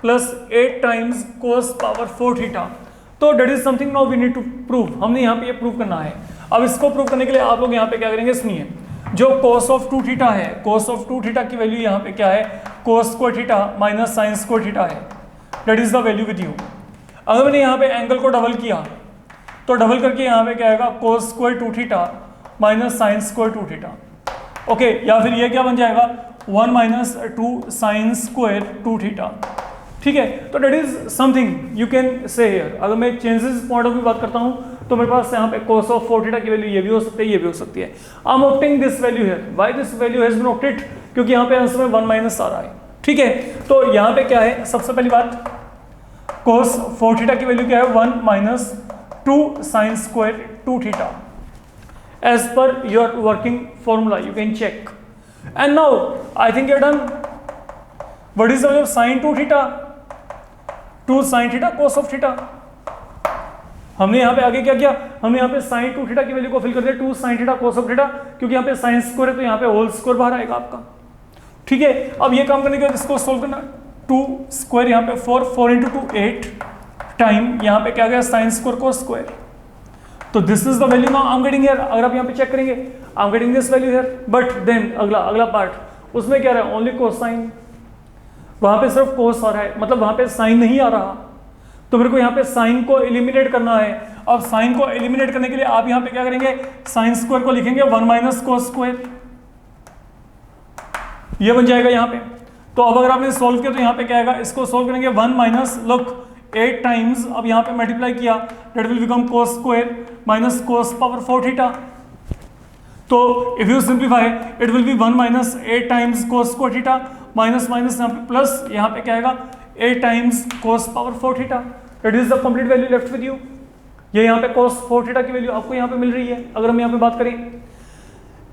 plus 8 times cos power 4 theta। तो that is something now we need to prove। हमने यहाँ पे ये प्रूव करना है। अब इसको प्रूव करने के लिए आप लोग यहाँ पे क्या करेंगे, सुनिए, जो cos of 2 थीटा है, cos of 2 थीटा की वैल्यू यहाँ पे क्या है cos square theta minus sin square theta है, that is the value with you। अगर मैंने यहाँ पे एंगल को डबल किया तो डबल करके यहाँ पे क्या आएगा cos square 2 theta minus sine square 2 theta. Okay, या फिर ये क्या बन जाएगा 1 माइनस 2 साइन स्क्वायर 2 थीटा। ठीक है, तो that is something you can say here. अगर मैं चेंजेस पॉइंट ऑफ व्यू बात करता हूँ तो मेरे पास यहाँ पे cos ऑफ 4 थीटा की वैल्यू ये भी हो सकती है, ये भी हो सकती है। I am opting this value here. Why this value has been opted? क्योंकि यहाँ पे आंसर में 1 माइनस आ रहा है। ठीक है, तो यहाँ पे क्या है, सबसे पहली बात cos 4 थीटा की वैल्यू क्या है 1 minus 2 sine square 2 theta as per your working formula. You can check. And now I think you're done. What is the value of sin 2 theta? 2 sin theta cos of theta. हमने यहाँ पे आगे क्या किया, हमने यहाँ पे sin 2 थीटा की वैल्यू को फिल कर दिया 2 sin theta cos of theta, क्योंकि यहाँ पे sin स्क्वायर है तो यहाँ पे होल स्क्वायर बाहर आएगा आपका। ठीक है, अब ये काम करने के बाद इसको सोल्व करना, 2 स्क्वायर यहाँ पे 4 इंटू 2 8 टाइम यहाँ पे क्या गया sin स्क्वायर cos स्क्वायर। तो this is the value now I am getting here. अगर आप यहाँ पे चेक करेंगे I am getting this value here, but then अगला पार्ट उसमें क्या रहा है ओनली कोसाइन, वहां पे सिर्फ कोस आ रहा है, मतलब वहां पे साइन नहीं आ रहा। तो मेरे को यहाँ पे साइन को एलिमिनेट करना है। अब साइन को एलिमिनेट करने के लिए आप यहाँ पे क्या करेंगे, साइन स्क्वायर को लिखेंगे 1 माइनस कोस स्क्वायर, ये बन जाएगा यहाँ पे। तो अब अगर आपने सोल्व किया तो यहाँ पे क्या आएगा, इसको सोल्व करेंगे 1 माइनस लुक 8 टाइम्स, अब यहाँ पे मल्टीप्लाई किया that will become cos square minus cos power 4 theta. तो if you simplify it will be 1 minus 8 times cos square theta minus minus यहाँ पे प्लस, यहाँ पे क्या आएगा 8 times cos power 4 theta. That is the complete value left with you. ये यहाँ पे कोस 4 थीटा की वैल्यू आपको यहाँ पे मिल रही है। अगर हम यहाँ पे बात करें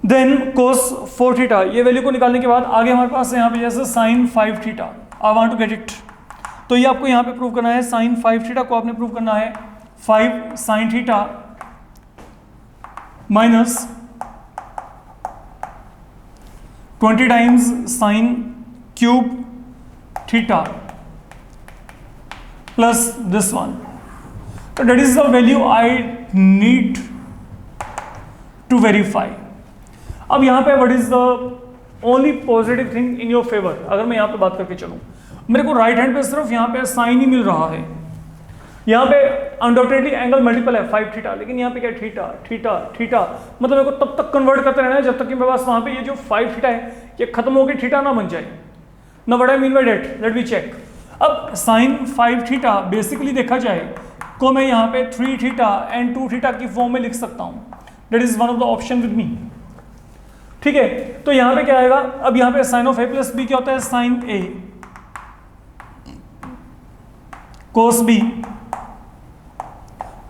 देन कोस 4 थीटा, ये वैल्यू को निकालने के बाद आगे हमारे पास यहाँ पे जैसे sine 5 theta, I want to get it. तो ये आपको यहाँ पे प्रूव करना है, साइन 5 थीटा को आपने प्रूव करना है 5 sine theta minus 20 times sine cube theta plus this one. तो that is the value I need to verify. अब यहाँ पे what is the only positive thing in your favour, अगर मैं यहाँ पे बात करके चलूँ, मेरे को राइट हैंड पे सिर्फ यहाँ पे साइन ही मिल रहा है। यहाँ पे अनडाउटेडली एंगल मल्टीपल है 5 थीटा, लेकिन यहाँ पे क्या थीटा थीटा थीटा, मतलब मेरे को तब तक कन्वर्ट करते रहना है जब तक कि मेरे पास वहाँ पे ये जो 5 थीटा है ये खत्म होकर थीटा ना बन जाए ना। What I mean by that, let me check. अब साइन 5 थीटा बेसिकली देखा जाए को मैं यहाँ पे 3 थीटा एंड 2 थीटा की फॉर्म में लिख सकता हूँ। That is one of the option with me. ठीक है, तो यहाँ पे क्या आएगा, अब यहाँ पे sine of A plus B क्या होता है, sine A cos B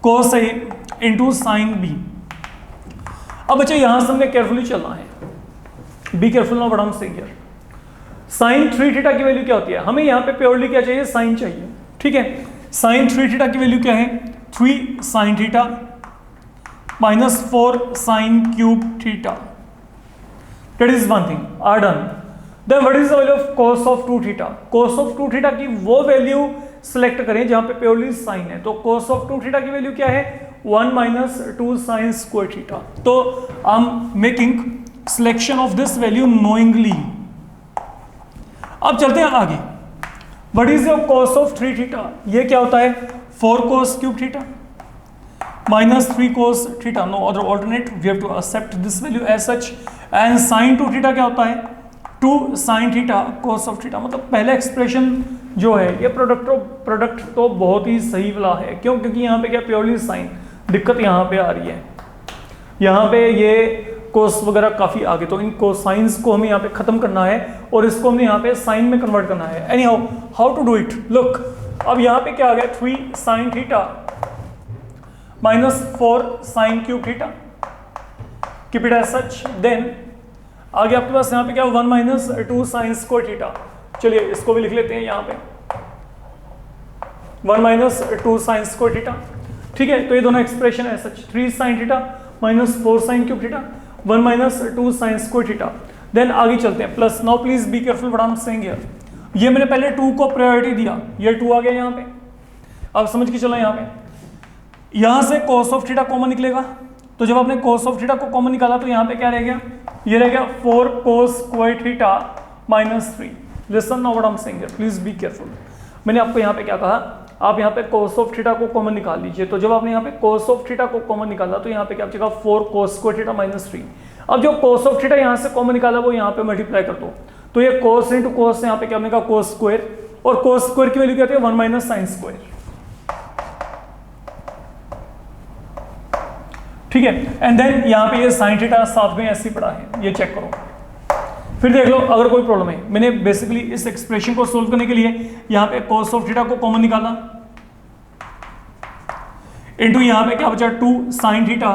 cos A into sine B. अब बच्चे यहां से हमने केयरफुली चलना है, be careful now what I am saying here. Sine 3 theta की वैल्यू क्या होती है, हमें यहाँ पे प्योरली क्या चाहिए, साइन चाहिए। ठीक है, साइन 3 थीटा की वैल्यू क्या है 3 sine theta minus 4 sine cube theta. That is one thing are done. Then what is the value of cos of 2 theta. Cos of 2 theta की वो वैल्यू सिलेक्ट करें जहां पे प्योरली साइन है। तो कोस ऑफ 2 थीटा की वैल्यू क्या है 1 माइनस 2 साइन स्क्वायर थीटा। तो I am making selection of this value knowingly. अब चलते हैं आगे। What is your cos of 3 theta, ये क्या होता है 4 cos cube theta minus 3 cos theta, no other alternate, we have to accept this value as such. And sine 2 theta क्या होता है 2 sine theta cos of theta. मतलब पहला एक्सप्रेशन जो है ये प्रोडक्ट तो बहुत ही सही वाला है। क्यों, क्योंकि यहाँ पे क्या प्योरली साइन, दिक्कत यहाँ पे आ रही है, यहाँ पे ये कोस वगैरह काफ़ी आगे, तो इन कोसाइंस को हमें यहाँ पे ख़त्म करना है और इसको हमने यहाँ पे साइन में कन्वर्ट करना है। Anyhow to do it, look अब यहाँ पे क्या आ गया 3 sine theta minus 4 sine cube theta, keep it as such. Then आगे आपके पास यहाँ पे क्या 1 माइनस 2 साइन स्क्वायर थीटा। चलिए इसको भी लिख लेते हैं यहाँ पे 1 माइनस 2 साइन स्क्वायर थीटा। ठीक है, तो ये दोनों एक्सप्रेशन है such, 3 sine theta minus 4 sine cube theta 1 minus 2 sine square theta. Then आगे चलते हैं plus. Now please be careful what I am saying here. ये मैंने पहले 2 को प्रायोरिटी दिया, ये 2 आ गया यहाँ पे। अब समझ के चलो यहाँ पे यहाँ से cos ऑफ थीटा कॉमन निकलेगा, तो जब आपने cos ऑफ थीटा को कॉमन निकाला तो यहाँ पे क्या रह गया, ये रह गया 4 cos square theta minus 3। Listen now what I am saying here, please be careful. मैंने आपको यहाँ पे क्या कहा आप यहाँ पे cos ऑफ थीटा को कॉमन निकाल लीजिए। तो जब आपने यहाँ पे cos ऑफ थीटा को कॉमन निकाला तो यहाँ पे क्या बचेगा 4 cos स्क्वायर थीटा माइनस 3। अब जो cos ऑफ थीटा यहाँ से कॉमन निकाला वो यहाँ पे मल्टीप्लाई कर दो, तो ये cos इंटू cos यहाँ पे क्या बनेगा cos स्क्वायर, और cos स्क्वायर की वैल्यू क्या होती है 1 माइनस साइन स्क्वायर। ठीक है, एंड देन यहाँ पे ये साइन थीटा साथ में ऐसे ही पड़ा है, ये चेक करो। फिर देख लो अगर कोई प्रॉब्लम है, मैंने बेसिकली इस एक्सप्रेशन को सोल्व करने के लिए यहाँ पे cos ऑफ थीटा को कॉमन निकाला इनटू यहाँ पे क्या बचा 2 sin theta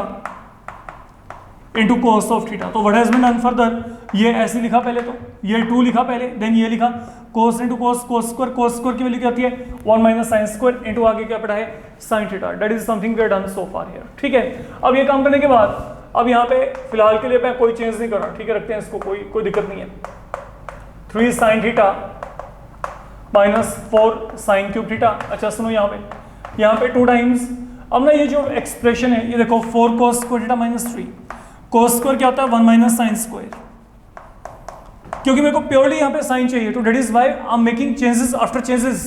into cos of theta. तो what has been done further, ये ऐसे लिखा पहले, तो ये 2 लिखा पहले, देन ये लिखा cos इनटू cos स्क्वायर की वैल्यू क्या होती है 1 माइनस साइन स्क्वायर इनटू आगे क्या पड़ा है sin theta. That is something we have done so far here. ठीक है, अब ये काम करने के बाद अब यहाँ पे फिलहाल के लिए मैं कोई चेंज नहीं कर रहा, ठीक है, रखते हैं इसको, कोई दिक्कत नहीं है। 3 sin theta minus 4 sin cube theta. अच्छा सुनो यहाँ पे 2 टाइम्स, अब ना ये जो एक्सप्रेशन है ये देखो 4 cos square theta minus 3, cos square क्या होता है 1 माइनस साइन स्क्वायर, क्योंकि मेरे को प्योरली यहाँ पे साइन चाहिए, तो that is why I am making changes after changes.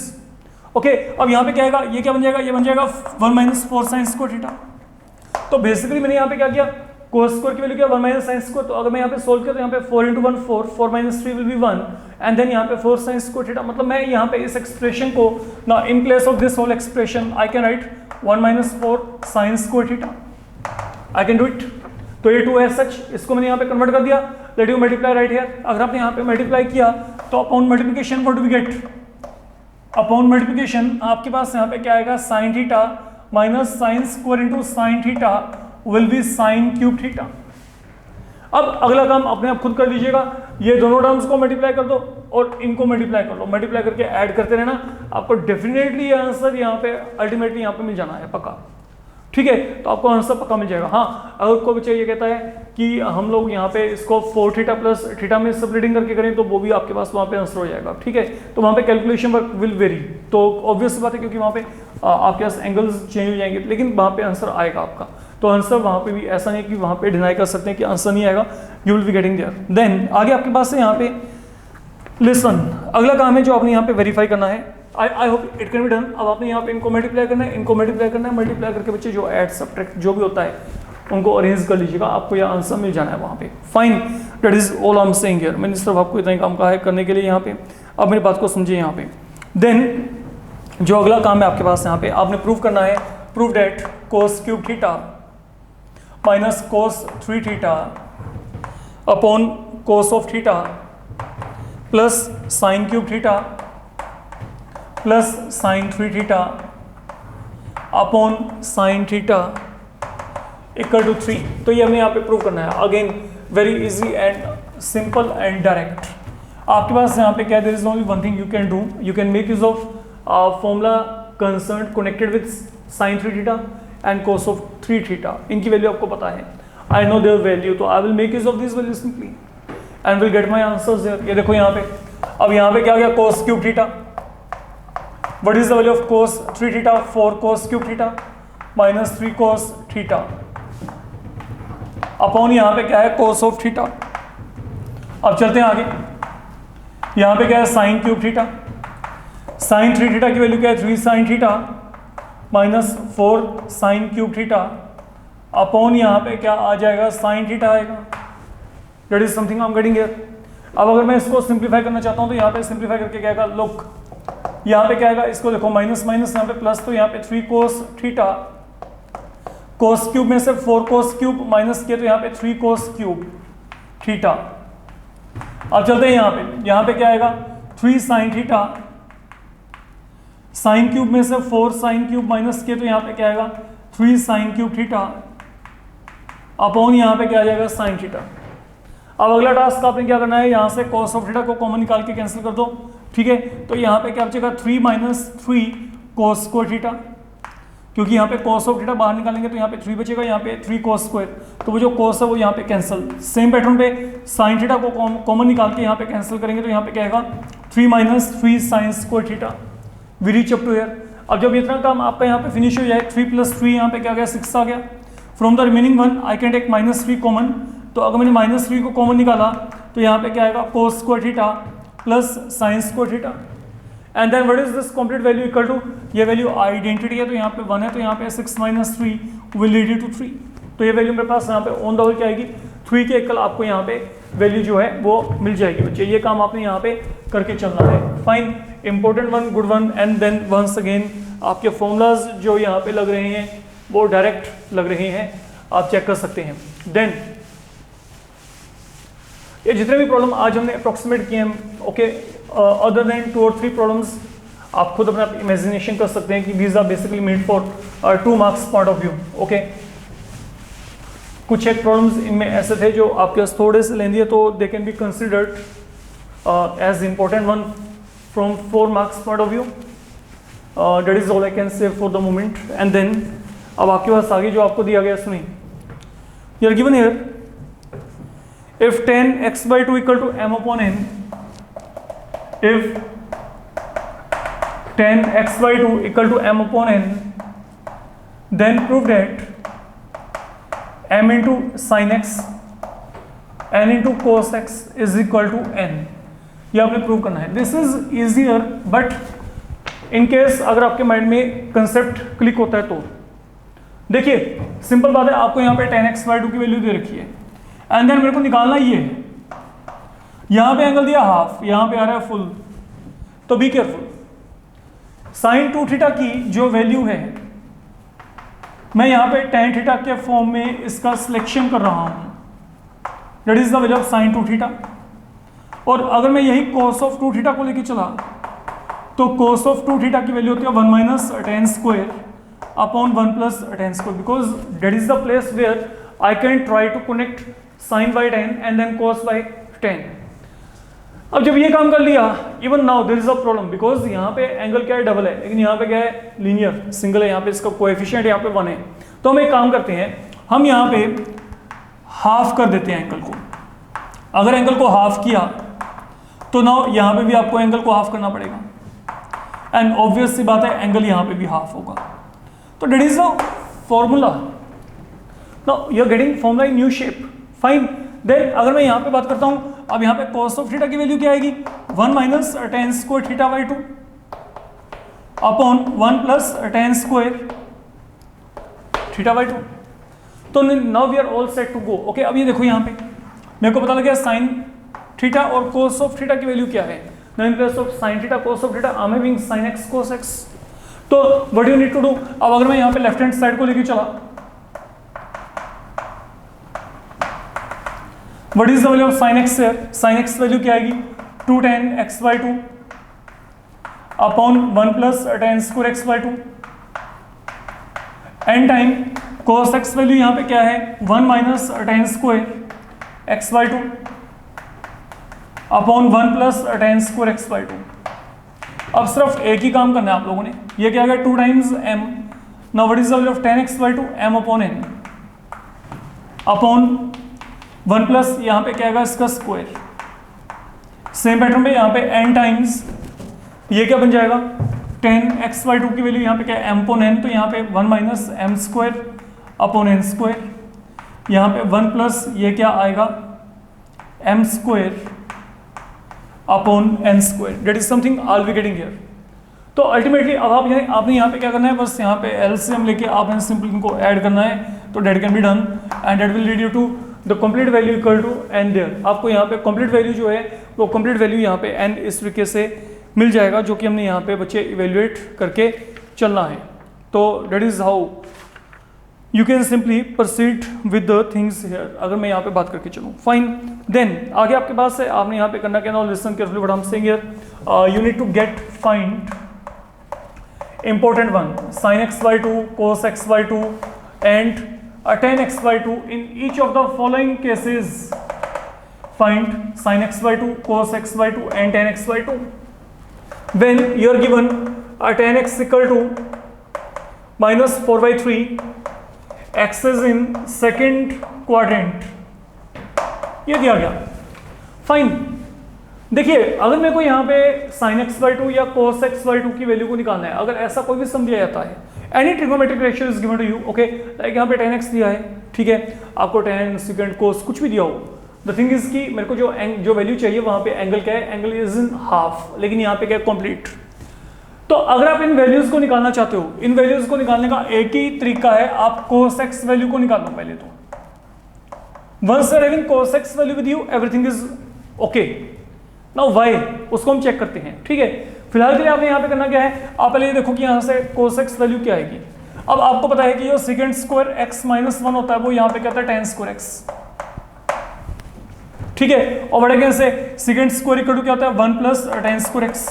Okay, अब यहाँ पे क्या आएगा, ये क्या बन जाएगा, ये बन जाएगा 1 माइनस 4 साइन स्क्वायर थीटा। तो बेसिकली मैंने यहाँ पे क्या किया, cos स्क्वायर की वैल्यू क्या 1 माइनस साइन स्क्वायर, तो अगर मैं यहाँ पे सोल्व किया तो यहाँ पे 4 into 1 4 minus 3 will be 1 and then यहाँ पे 4 साइन स्क्वायर थीटा। मतलब मैं यहाँ पे इस एक्सप्रेशन को ना in place of this whole expression I can write 1 minus 4 sine square theta, I can do it. तो ये 2 एज सच, इसको मैंने यहाँ पे कन्वर्ट कर दिया, let you multiply right here. अगर आपने यहाँ पे मल्टीप्लाई किया तो upon multiplication what do we get, upon multiplication आपके पास यहाँ पे क्या आएगा sine theta minus sine square into sine theta will be sine cube theta. अब अगला काम अपने आप खुद कर लीजिएगा, ये दोनों टर्म्स को मल्टीप्लाई कर दो और इनको मल्टीप्लाई कर लो, मल्टीप्लाई करके ऐड करते रहना, आपको डेफिनेटली ये आंसर यहाँ पे अल्टीमेटली यहाँ पे मिल जाना है पक्का। ठीक है, तो आपको आंसर पक्का मिल जाएगा। हाँ, अगर कोई बच्चा ये कहता है कि हम लोग यहाँ पे इसको 4 थीटा प्लस थीटा में सबलेटिंग करके करें तो वो भी आपके पास वहाँ पे आंसर हो जाएगा। ठीक है, तो वहाँ पे कैलकुलेशन वर्क विल वेरी, तो ऑब्वियस बात है क्योंकि वहाँ पे आपके पास एंगल्स चेंज हो जाएंगे, लेकिन वहाँ पे आंसर आएगा आपका। तो आंसर वहाँ पे भी ऐसा नहीं कि वहाँ पे डिनाई कर सकते हैं कि आंसर नहीं आएगा, you will be getting there. Then आगे आपके पास है यहाँ पे लिसन, अगला काम है जो आपने यहाँ पे वेरीफाई करना है। I hope it can be done. अब आपने यहाँ पे इनको मल्टीप्लाई करना है, इनको मल्टीप्लाई करना है, मल्टीप्लाई करके बच्चे जो ऐड सब्ट्रैक्ट जो भी होता है उनको अरेंज कर लीजिएगा, आपको यह आंसर मिल जाना है वहाँ पे। Fine, that is all I am saying here. मैंने सिर्फ आपको इतना ही काम कहा है करने के लिए यहाँ पे। अब मेरी बात को समझिए यहाँ पे। देन जो अगला काम है आपके पास यहाँ पे, आपने प्रूव करना है, prove that cos cube theta minus cos 3 theta upon cos of theta plus sine cube theta plus sine 3 theta upon sine theta equal to 3। तो ये हमें यहाँ पे प्रूव करना है। Again very easy and simple and direct. आपके पास यहाँ पे क्या, there is only one thing you can do, you can make use of formula concern connected with sine 3 theta and cos of 3 theta. इनकी वैल्यू आपको पता है, आई नो देयर वैल्यू, तो I will make use of this value simply and will get my answers there. ये देखो यहाँ पे, अब यहाँ पे क्या गया cos cube theta, what is the value of cos 3 theta, 4 cos cube theta minus 3 cos theta upon यहाँ पे क्या है cos ऑफ थीटा। अब चलते हैं आगे, यहाँ पे क्या है sine cube theta, sine 3 theta की वैल्यू क्या है 3 sine theta minus 4 sine cube theta upon यहाँ पे क्या आ जाएगा साइन थीटा आएगा। That is something I am getting here. अब अगर मैं इसको सिंप्लीफाई करना चाहता हूँ तो यहाँ पे सिंप्लीफाई करके क्या आएगा, लुक यहाँ पे क्या आएगा, इसको देखो माइनस माइनस यहाँ पे प्लस, तो यहाँ पे 3 cos थीटा, cos क्यूब में से 4 cos क्यूब माइनस किया तो यहाँ पे 3 cos क्यूब थीटा। अब चलते हैं यहाँ पे क्या आएगा 3 साइन थीटा, साइन क्यूब में से 4 साइन क्यूब माइनस किया तो यहाँ पे क्या आएगा 3 साइन क्यूब थीटा अपॉन यहाँ पे क्या आ जाएगा साइन थीटा। अब अगला टास्क आपने क्या करना है, यहाँ से cos ऑफ थीटा को कॉमन निकाल के कैंसिल कर दो। ठीक है, तो यहाँ पे क्या बचेगा 3 माइनस 3 cos स्क्वायर थीटा, क्योंकि यहाँ पे cos ऑफ थीटा बाहर निकालेंगे तो यहाँ पे 3 बचेगा, यहाँ पे 3 cos स्क्वायर, तो वो जो cos है वो यहाँ पे कैंसिल। सेम पैटर्न पे साइन थीटा को कॉमन निकाल के यहाँ पे कैंसिल करेंगे तो यहाँ पे क्या आएगा 3 minus 3 sine square theta. We reach up to here. अब जब इतना काम आपका यहाँ पे फिनिश हो जाए, 3 प्लस 3 यहाँ पे क्या गया 6 आ गया। From the remaining one I can take minus 3 common, तो अगर मैंने माइनस 3 को कॉमन निकाला तो यहाँ पे क्या आएगा cos square theta plus sine square theta and then what is this complete value equal to, ये वैल्यू आइडेंटिटी है तो यहाँ पे 1 है, तो यहाँ पे 6 - 3 विल लीड यू टू 3, तो ये वैल्यू मेरे पास यहाँ पे ऑन द होल क्या आएगी 3 के इक्वल आपको यहाँ पे वैल्यू जो है वो मिल जाएगी बच्चे। ये काम आपने यहाँ पे करके चलना है। Fine, important one, good one. And then once again आपके फॉर्मूलाज जो यहाँ पे लग रहे हैं वो डायरेक्ट लग रहे हैं, आप चेक कर सकते हैं। देन ये जितने भी प्रॉब्लम आज हमने अप्रोक्सीमेट किए हैं, ओके, अदर देन 2 और 3 प्रॉब्लम्स आप खुद अपना इमेजिनेशन कर सकते हैं कि these are basically made for 2 marks point of view, okay. कुछ एक प्रॉब्लम्स इनमें ऐसे थे जो आपके पास थोड़े से लेंदी है, तो they can be considered as important one from 4 marks point of view. That is all I can say for the moment. And then अब आपके पास आगे जो आपको दिया गया, सुनिए, you are given here if 10x/2 equal to m upon n, if 10x/2 equal to m upon n, then prove that m into sin x n into cos x is equal to n। ये आपने प्रूव करना है। This is easier, but in case अगर आपके माइंड में कंसेप्ट क्लिक होता है तो देखिए, सिंपल बात है, आपको यहाँ पे 10x/2 की वैल्यू दे रखी है एंड देन मेरे को निकालना ये है, यहां पे एंगल दिया हाफ, यहां पे आ रहा है फुल, तो बी केयरफुल। साइन 2 थीटा की जो वैल्यू है, मैं यहां पे tan थीटा के फॉर्म में इसका सिलेक्शन कर रहा हूं, that is the value of sine 2 theta. और अगर मैं यही cos ऑफ 2 थीटा को लेके चला तो cos ऑफ 2 थीटा की वैल्यू होती है 1 - tan square upon 1 + tan square, because that is the place where I can try to connect sin by tan and then cos by tan। अब जब ये काम कर लिया, even now there is a problem, because यहाँ पे एंगल क्या है, डबल है, लेकिन यहाँ पे क्या है, लीनियर, सिंगल है, यहाँ पे इसका कोएफिशिएंट यहाँ पे 1 है। तो हम एक काम करते हैं, हम यहाँ पे हाफ कर देते हैं एंगल को। अगर एंगल को हाफ किया तो नाउ यहाँ पे भी आपको एंगल को हाफ करना पड़ेगा, एंड ऑब्वियस सी बात है एंगल यहाँ पे भी हाफ होगा। तो that is the formula. Now you are getting formula in new shape. Fine, then अगर मैं यहाँ पे बात करता हूँ, अब यहाँ पे cos ऑफ थीटा की वैल्यू क्या आएगी, 1 - tan square theta upon 1 + tan square theta. तो now we are all set to go, okay. अब ये देखो, यहाँ पे मेरे को पता लग गया साइन थीटा और cos ऑफ थीटा की वैल्यू क्या है, 9 plus of sine theta cos of theta, I am having sin x cos x। तो what you need to do, अब अगर मैं यहाँ पे लेफ्ट हैंड साइड को लेके चला, What is the value of sin x here? Sin x value क्या आएगी, 2 tan x/2 upon 1 + tan square x/2 and time cos x value यहाँ पे क्या है, 1 - tan square x/2 upon 1 + tan square x/2। अब सिर्फ एक ही काम करना है आप लोगों ने, ये क्या आ गया, 2 times m। Now what is the value of tan x/2, m upon n upon 1 plus यहाँ पे क्या आएगा, इसका स्क्वायर। सेम पैटर्न पे यहाँ पे n टाइम्स, ये क्या बन जाएगा, tan x/2 की वैल्यू यहाँ पे क्या है, m upon n, तो यहाँ पे 1 - m square upon n square, यहाँ पे 1 प्लस ये क्या आएगा, m square upon n square. That is something I will be getting here. तो अल्टीमेटली अब आपने यहाँ पे क्या करना है, बस यहाँ पे एलसीएम लेके आपने सिंपल इनको ऐड करना है, तो that can be done and that will lead you to the complete value equal to n there. आपको यहाँ पे कंप्लीट वैल्यू जो है वो कंप्लीट वैल्यू यहाँ पे n इस तरीके से मिल जाएगा, जो कि हमने यहाँ पे बच्चे इवेल्युएट करके चलना है। तो that is how you can simply proceed with the things here. अगर मैं यहाँ पे बात करके चलूँ, फाइन। देन आगे आपके पास है, आपने यहाँ पे करना क्या, now listen carefully what I am saying here. You need to get find important one, sin x/2 cos x/2 and tan x/2 in each of the following cases. Find sin x/2 cos x/2 and tan x/2 when you are given a tan x equal to -4/3, x is in second quadrant, ये दिया गया। फाइन, देखिए अगर मेरे को यहाँ पे sin x/2 या cos x/2 की वैल्यू को निकालना है, अगर ऐसा कोई भी सम दिया जाता है, any trigonometric ratio is given to you, okay, like यहाँ पे tan x दिया है, ठीक है, आपको tan secant cos कुछ भी दिया हो, द थिंग इज कि मेरे को जो वैल्यू चाहिए वहाँ पे एंगल क्या है, एंगल इज इन हाफ, लेकिन यहाँ पे क्या है, कंप्लीट। तो अगर आप इन वैल्यूज को निकालना चाहते हो, इन वैल्यूज को निकालने का एक ही तरीका है, आप cos x वैल्यू को निकालो पहले तो। Once you having cos x value with you, everything is okay. Now y, उसको हम चेक करते हैं, ठीक है। फिलहाल के लिए आपने यहाँ पे करना क्या है, आप पहले ये देखो कि यहाँ से cos x वैल्यू क्या आएगी। अब आपको पता है कि जो सेकंड स्क्वायर x माइनस 1 होता है वो यहाँ पे क्या होता है tan स्क्वायर x, ठीक है। और बड़े कैसे सेकंड स्क्वायर इक्वल टू क्या होता है 1 प्लस tan स्क्वायर x।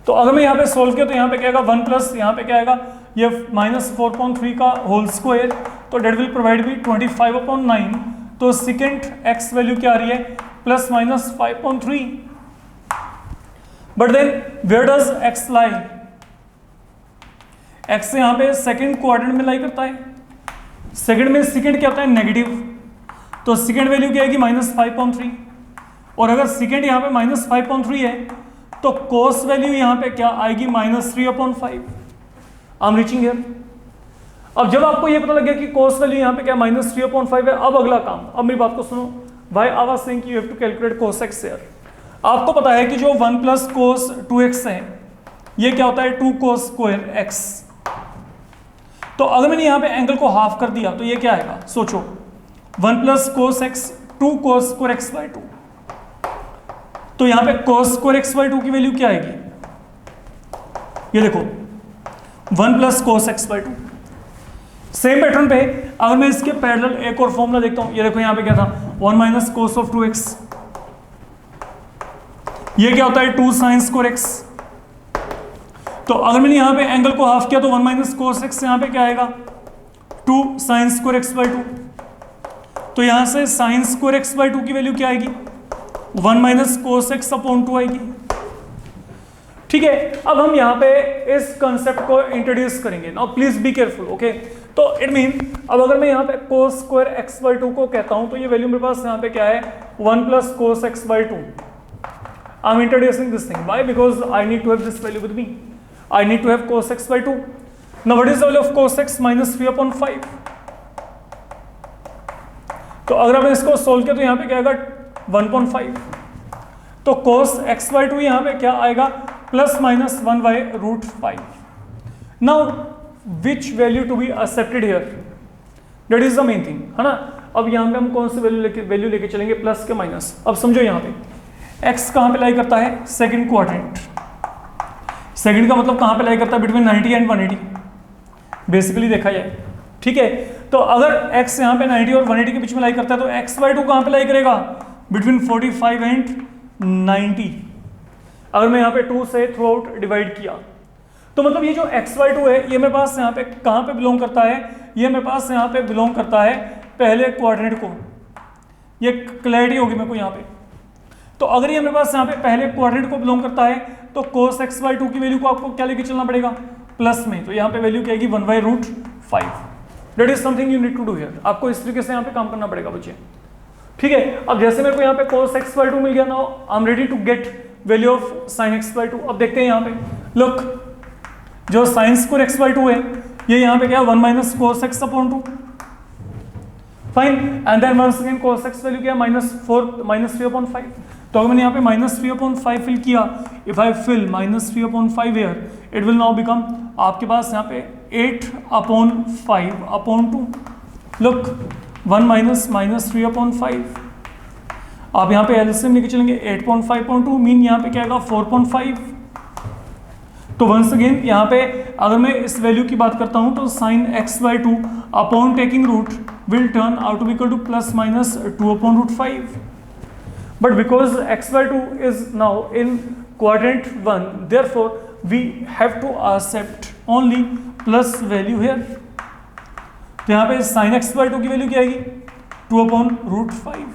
तो अगर मैं यहाँ पे सोल्व किया तो यहाँ पे क्या आएगा 1 प्लस यहाँ पे क्या आएगा ये -4.3 का होल स्क्वायर, तो डेट विल प्रोवाइड भी 25/9। तो सेकंड x वैल्यू क्या आ रही है ±5.3। But then where does x lie, x यहाँ पे सेकंड क्वाड्रेंट में लाई करता है। सेकंड में सेकंड क्या होता है नेगेटिव, तो सेकंड वैल्यू क्या आएगी -5.3। और अगर सेकंड यहाँ पे -5.3 है तो cos वैल्यू यहाँ पे क्या आएगी -3/5। I am reaching here. अब जब आपको ये पता लग गया कि cos वैल्यू यहाँ पे क्या -3/5 है, अब अगला काम, अब मेरी बात को सुनो। Why I was saying you have to calculate cos x here. आपको पता है कि जो 1 प्लस cos 2x है ये क्या होता है 2 cos स्क्वायर x। तो अगर मैंने यहाँ पे एंगल को हाफ कर दिया तो ये क्या आएगा, सोचो 1 plus cos x 2 cos square x/2। तो यहाँ पे cos स्क्वायर x/2 की वैल्यू क्या आएगी, ये देखो 1 plus cos x/2। Same pattern पे अगर मैं इसके पैरेलल एक और फॉर्मूला देखता हूं, ये देखो यहाँ पे क्या था 1 माइनस cos ऑफ 2x, ये क्या होता है 2 sin स्क्वायर x। तो अगर मैंने यहाँ पे एंगल को हाफ किया तो 1 माइनस cos x यहाँ पे क्या आएगा 2 sin स्क्वायर x/2। तो यहाँ से sin स्क्वायर x/2 की वैल्यू क्या आएगी 1 माइनस cos x/2 आएगी, ठीक है। अब हम यहाँ पे इस कंसेप्ट को इंट्रोड्यूस करेंगे। Now please be careful, okay. तो इट मीन अब अगर मैं यहाँ पे cos स्क्वायर x/2 को कहता हूँ तो ये वैल्यू मेरे पास यहाँ पे क्या है 1 plus cos x/2। I am introducing this thing, why, because I need to have this value with me, I need to have cos x/2। Now what is the value of cos x -3/5। तो अगर आपने इसको सोल्व किया तो यहाँ पे क्या आएगा 1.5। तो cos x/2 यहाँ पे क्या आएगा ±1/√5। Now which value to be accepted here, that is the main thing, है ना। अब यहाँ पे हम कौन सी वैल्यू लेके चलेंगे, प्लस के माइनस। अब समझो यहाँ पे x कहाँ पे लाई करता है सेकंड क्वाड्रेंट। सेकंड का मतलब कहाँ पे लाई करता है बिटवीन 90 एंड 180 बेसिकली देखा जाए, ठीक है। तो अगर x यहाँ पे 90 और 180 के बीच में लाई करता है तो x/2 कहाँ पे लाई करेगा बिटवीन 45 एंड 90। अगर मैं यहाँ पे 2 से थ्रू आउट डिवाइड किया तो मतलब ये जो x/2 है ये मेरे पास यहाँ पे कहाँ पे बिलोंग करता है, ये मेरे पास यहाँ पे बिलोंग करता है पहले क्वाड्रेंट को। ये क्लैरिटी होगी मेरे को यहाँ पे। तो अगर ये मेरे पास यहाँ पे पहले क्वाड्रेंट को बिलोंग करता है तो cos x/2 की वैल्यू को आपको क्या लेके चलना पड़ेगा प्लस में। तो यहाँ पे वैल्यू क्या आएगी 1/√5। That is something you need to do here. आपको इस तरीके से यहाँ पे काम करना पड़ेगा बच्चे, ठीक है। अब जैसे मेरे को यहाँ पे cos x/2 मिल गया, now I am ready to get value of sin x/2। अब देखते हैं यहाँ पे, लुक जो sin स्क्वायर x/2 है ये यहाँ पे क्या है 1 minus cos x/2, fine. And then once again cos x value क्या है -3/5। तो अगर मैंने यहाँ पे -3/5 फिल किया, if I fill -3/5 here it will now become आपके पास यहाँ पे 8/5/2। लुक 1 माइनस -3/5, आप यहाँ पे एलसीएम लेके चलेंगे 8/5/2 मीन यहाँ पे क्या आएगा 4/5। तो वंस अगेन यहाँ पे अगर मैं इस वैल्यू की बात करता हूँ तो sin x/2 upon taking root will turn out to be equal to ±2/5। But because x/2 is now in quadrant 1 therefore we have to accept only plus value here. तो यहाँ पे sin x/2 की वैल्यू क्या आएगी 2/√5।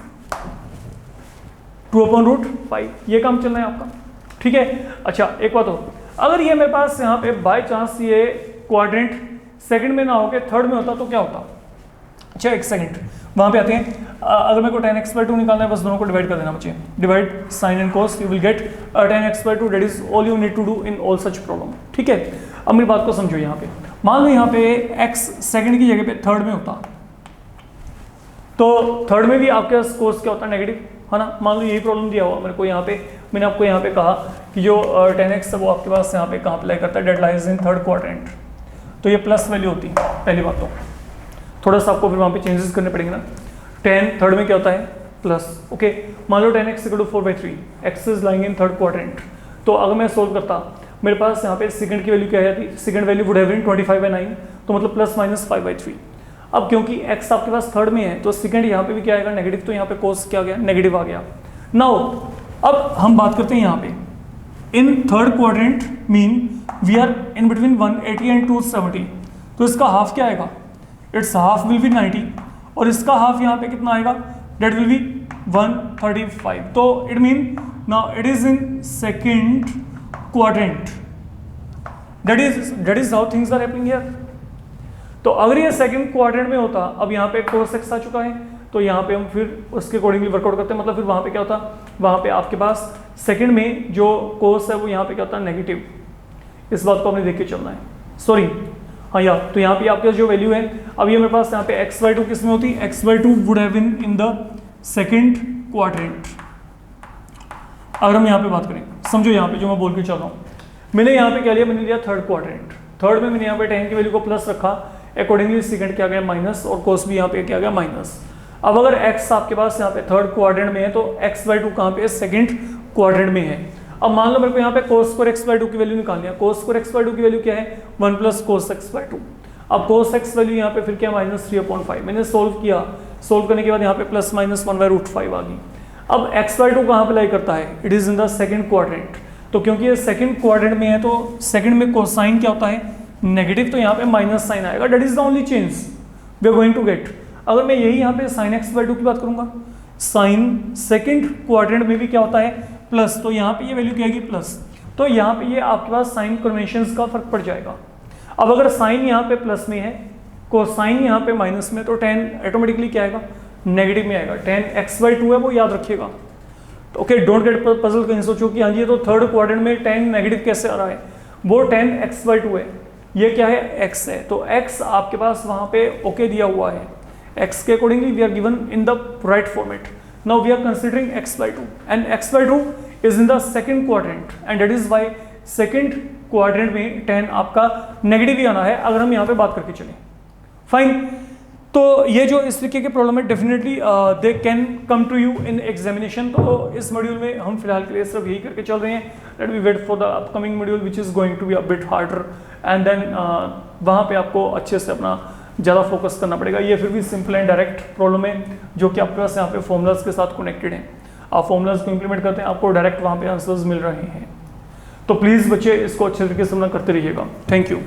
2/√5 ये काम चल रहा है आपका, ठीक है। अच्छा एक बात और, अगर ये मेरे पास यहाँ पे बाय चांस ये क्वाड्रेंट सेकंड में ना होके थर्ड में होता तो क्या होता। अच्छा एक सेकंड वहाँ पे आते हैं। अगर मेरे को tan x/2 निकालना है बस दोनों को डिवाइड कर देना बच्चे, divide sin and cos, you will get tan x/2। That is all you need to do in all such problem, ठीक है। अब मेरी बात को समझो, यहाँ पे मान लो यहाँ पे x सेकंड की जगह पे थर्ड में होता तो थर्ड में भी आपके पास cos क्या होता है नेगेटिव, है ना। मान लो यही प्रॉब्लम दिया हुआ मेरे को यहाँ पे मैंने आपको यहाँ पे कहा कि जो 10x है वो आपके पास यहाँ पे कहाँ अप्लाई करता है, that lies in third quadrant, तो ये प्लस वैल्यू होती है पहली बात। तो थोड़ा सा आपको फिर वहाँ पे चेंजेस करने पड़ेंगे ना। 10 थर्ड में क्या होता है प्लस, ओके। मान लो 10x = 4/3, x is lying in third quadrant. तो अगर मैं सोल्व करता, मेरे पास यहाँ पे सेकंड की वैल्यू क्या है, second value would have been 25/9, तो मतलब ±5/3। अब क्योंकि x आपके पास थर्ड में है तो सेकंड यहाँ पे भी क्या आएगा नेगेटिव, तो यहाँ पे कोस क्या आ गया नेगेटिव आ गया। नाउ अब हम बात करते हैं यहाँ पे in third quadrant mean we are in between 180 and 270, तो इसका हाफ क्या आएगा, इट्स हाफ विल बी 90 और इसका हाफ यहाँ पे कितना आएगा, डेट विल बी 135। तो it mean now it is in second quadrant, that is how things are happening here. तो अगर ये सेकंड क्वाड्रेंट में होता, अब यहाँ पे cos x आ चुका है, तो यहाँ पे हम फिर उसके अकॉर्डिंगली वर्कआउट करते हैं, मतलब फिर वहाँ पे क्या होता, वहाँ पे आपके पास सेकंड में जो cos है वो यहाँ पे क्या होता है नेगेटिव। इस बात को आपने देख के चलना है, सॉरी हाँ या तो यहाँ पे आपके जो वैल्यू है, अब ये मेरे पास यहाँ पे x/2 किस में होती है, x/2 would have been in the second quadrant. अगर हम यहाँ पे बात करें, समझो यहाँ पे जो मैं बोल के चल रहा हूँ, मैंने यहाँ पे क्या लिया, मैंने लिया थर्ड क्वाड्रेंट, थर्ड में मैंने यहाँ पे 10 की वैल्यू को प्लस रखा, अकॉर्डिंगली सेकंड क्या गया माइनस, और कोस भी यहाँ पे क्या गया माइनस। अब अगर x आपके पास यहाँ पे थर्ड क्वाड्रेंट में है तो x/2 कहाँ पे है, सेकंड क्वाड्रेंट में है। अब मान लो मेरे को यहाँ पे cos² x/2 की वैल्यू निकालनी है, cos² x/2 की वैल्यू क्या है 1 + cos x/2। अब cos x वैल्यू यहाँ पे फिर क्या -3/5, मैंने सोल्व किया, सोल्व करने के बाद यहाँ पे +-1/√5 आ गई। अब x/2 कहाँ पे लाई करता है, it is in the second quadrant, तो क्योंकि ये सेकंड क्वाड्रेंट में है तो सेकंड में कोसाइन क्या होता है नेगेटिव, तो यहाँ पे माइनस साइन आएगा, that is the only change we are going to get. अगर मैं यही यहाँ पे sin x/2 की बात करूंगा, साइन सेकंड क्वाड्रेंट में भी क्या होता है प्लस, तो यहाँ पे ये वैल्यू क्या आएगी प्लस, तो यहाँ पे ये आपके पास साइन कन्वेंशंस का फर्क पड़ जाएगा। अब अगर साइन यहाँ पे प्लस में है, कोसाइन यहाँ पे माइनस में, तो tan ऑटोमेटिकली क्या आएगा नेगेटिव में आएगा। tan x/2 है वो याद रखिएगा, ओके डोंट गेट पजल, कहीं सोचो कि हाँ जी ये तो थर्ड क्वाड्रेंट में tan नेगेटिव कैसे आ रहा है, वो tan x/2 है, ये क्या है x है, तो x आपके पास वहाँ पे ओके दिया हुआ है, x के accordingly we are given in the right format. Now we are considering x/2 and x/2 is in the second quadrant and that is why second quadrant में tan आपका नेगेटिव ही आना है, अगर हम यहाँ पे बात करके चलें। फाइन, तो ये जो इस तरीके के प्रॉब्लम है definitely they can come to you in examination. तो इस मॉड्यूल में हम फिलहाल के लिए सिर्फ यही करके चल रहे हैं, let we wait for the upcoming module which is going to be a bit harder and then वहाँ पे आपको अच्छे से अपना ज़्यादा फोकस करना पड़ेगा। ये फिर भी सिंपल एंड डायरेक्ट प्रॉब्लम है जो कि आपके पास यहाँ पे फॉर्मूलाज के साथ कनेक्टेड हैं, आप फॉर्मूलाज को इंप्लीमेंट करते हैं, आपको डायरेक्ट वहाँ पे आंसर्स मिल रहे हैं। तो प्लीज़ बच्चे इसको अच्छे तरीके से करते रहिएगा। Thank you.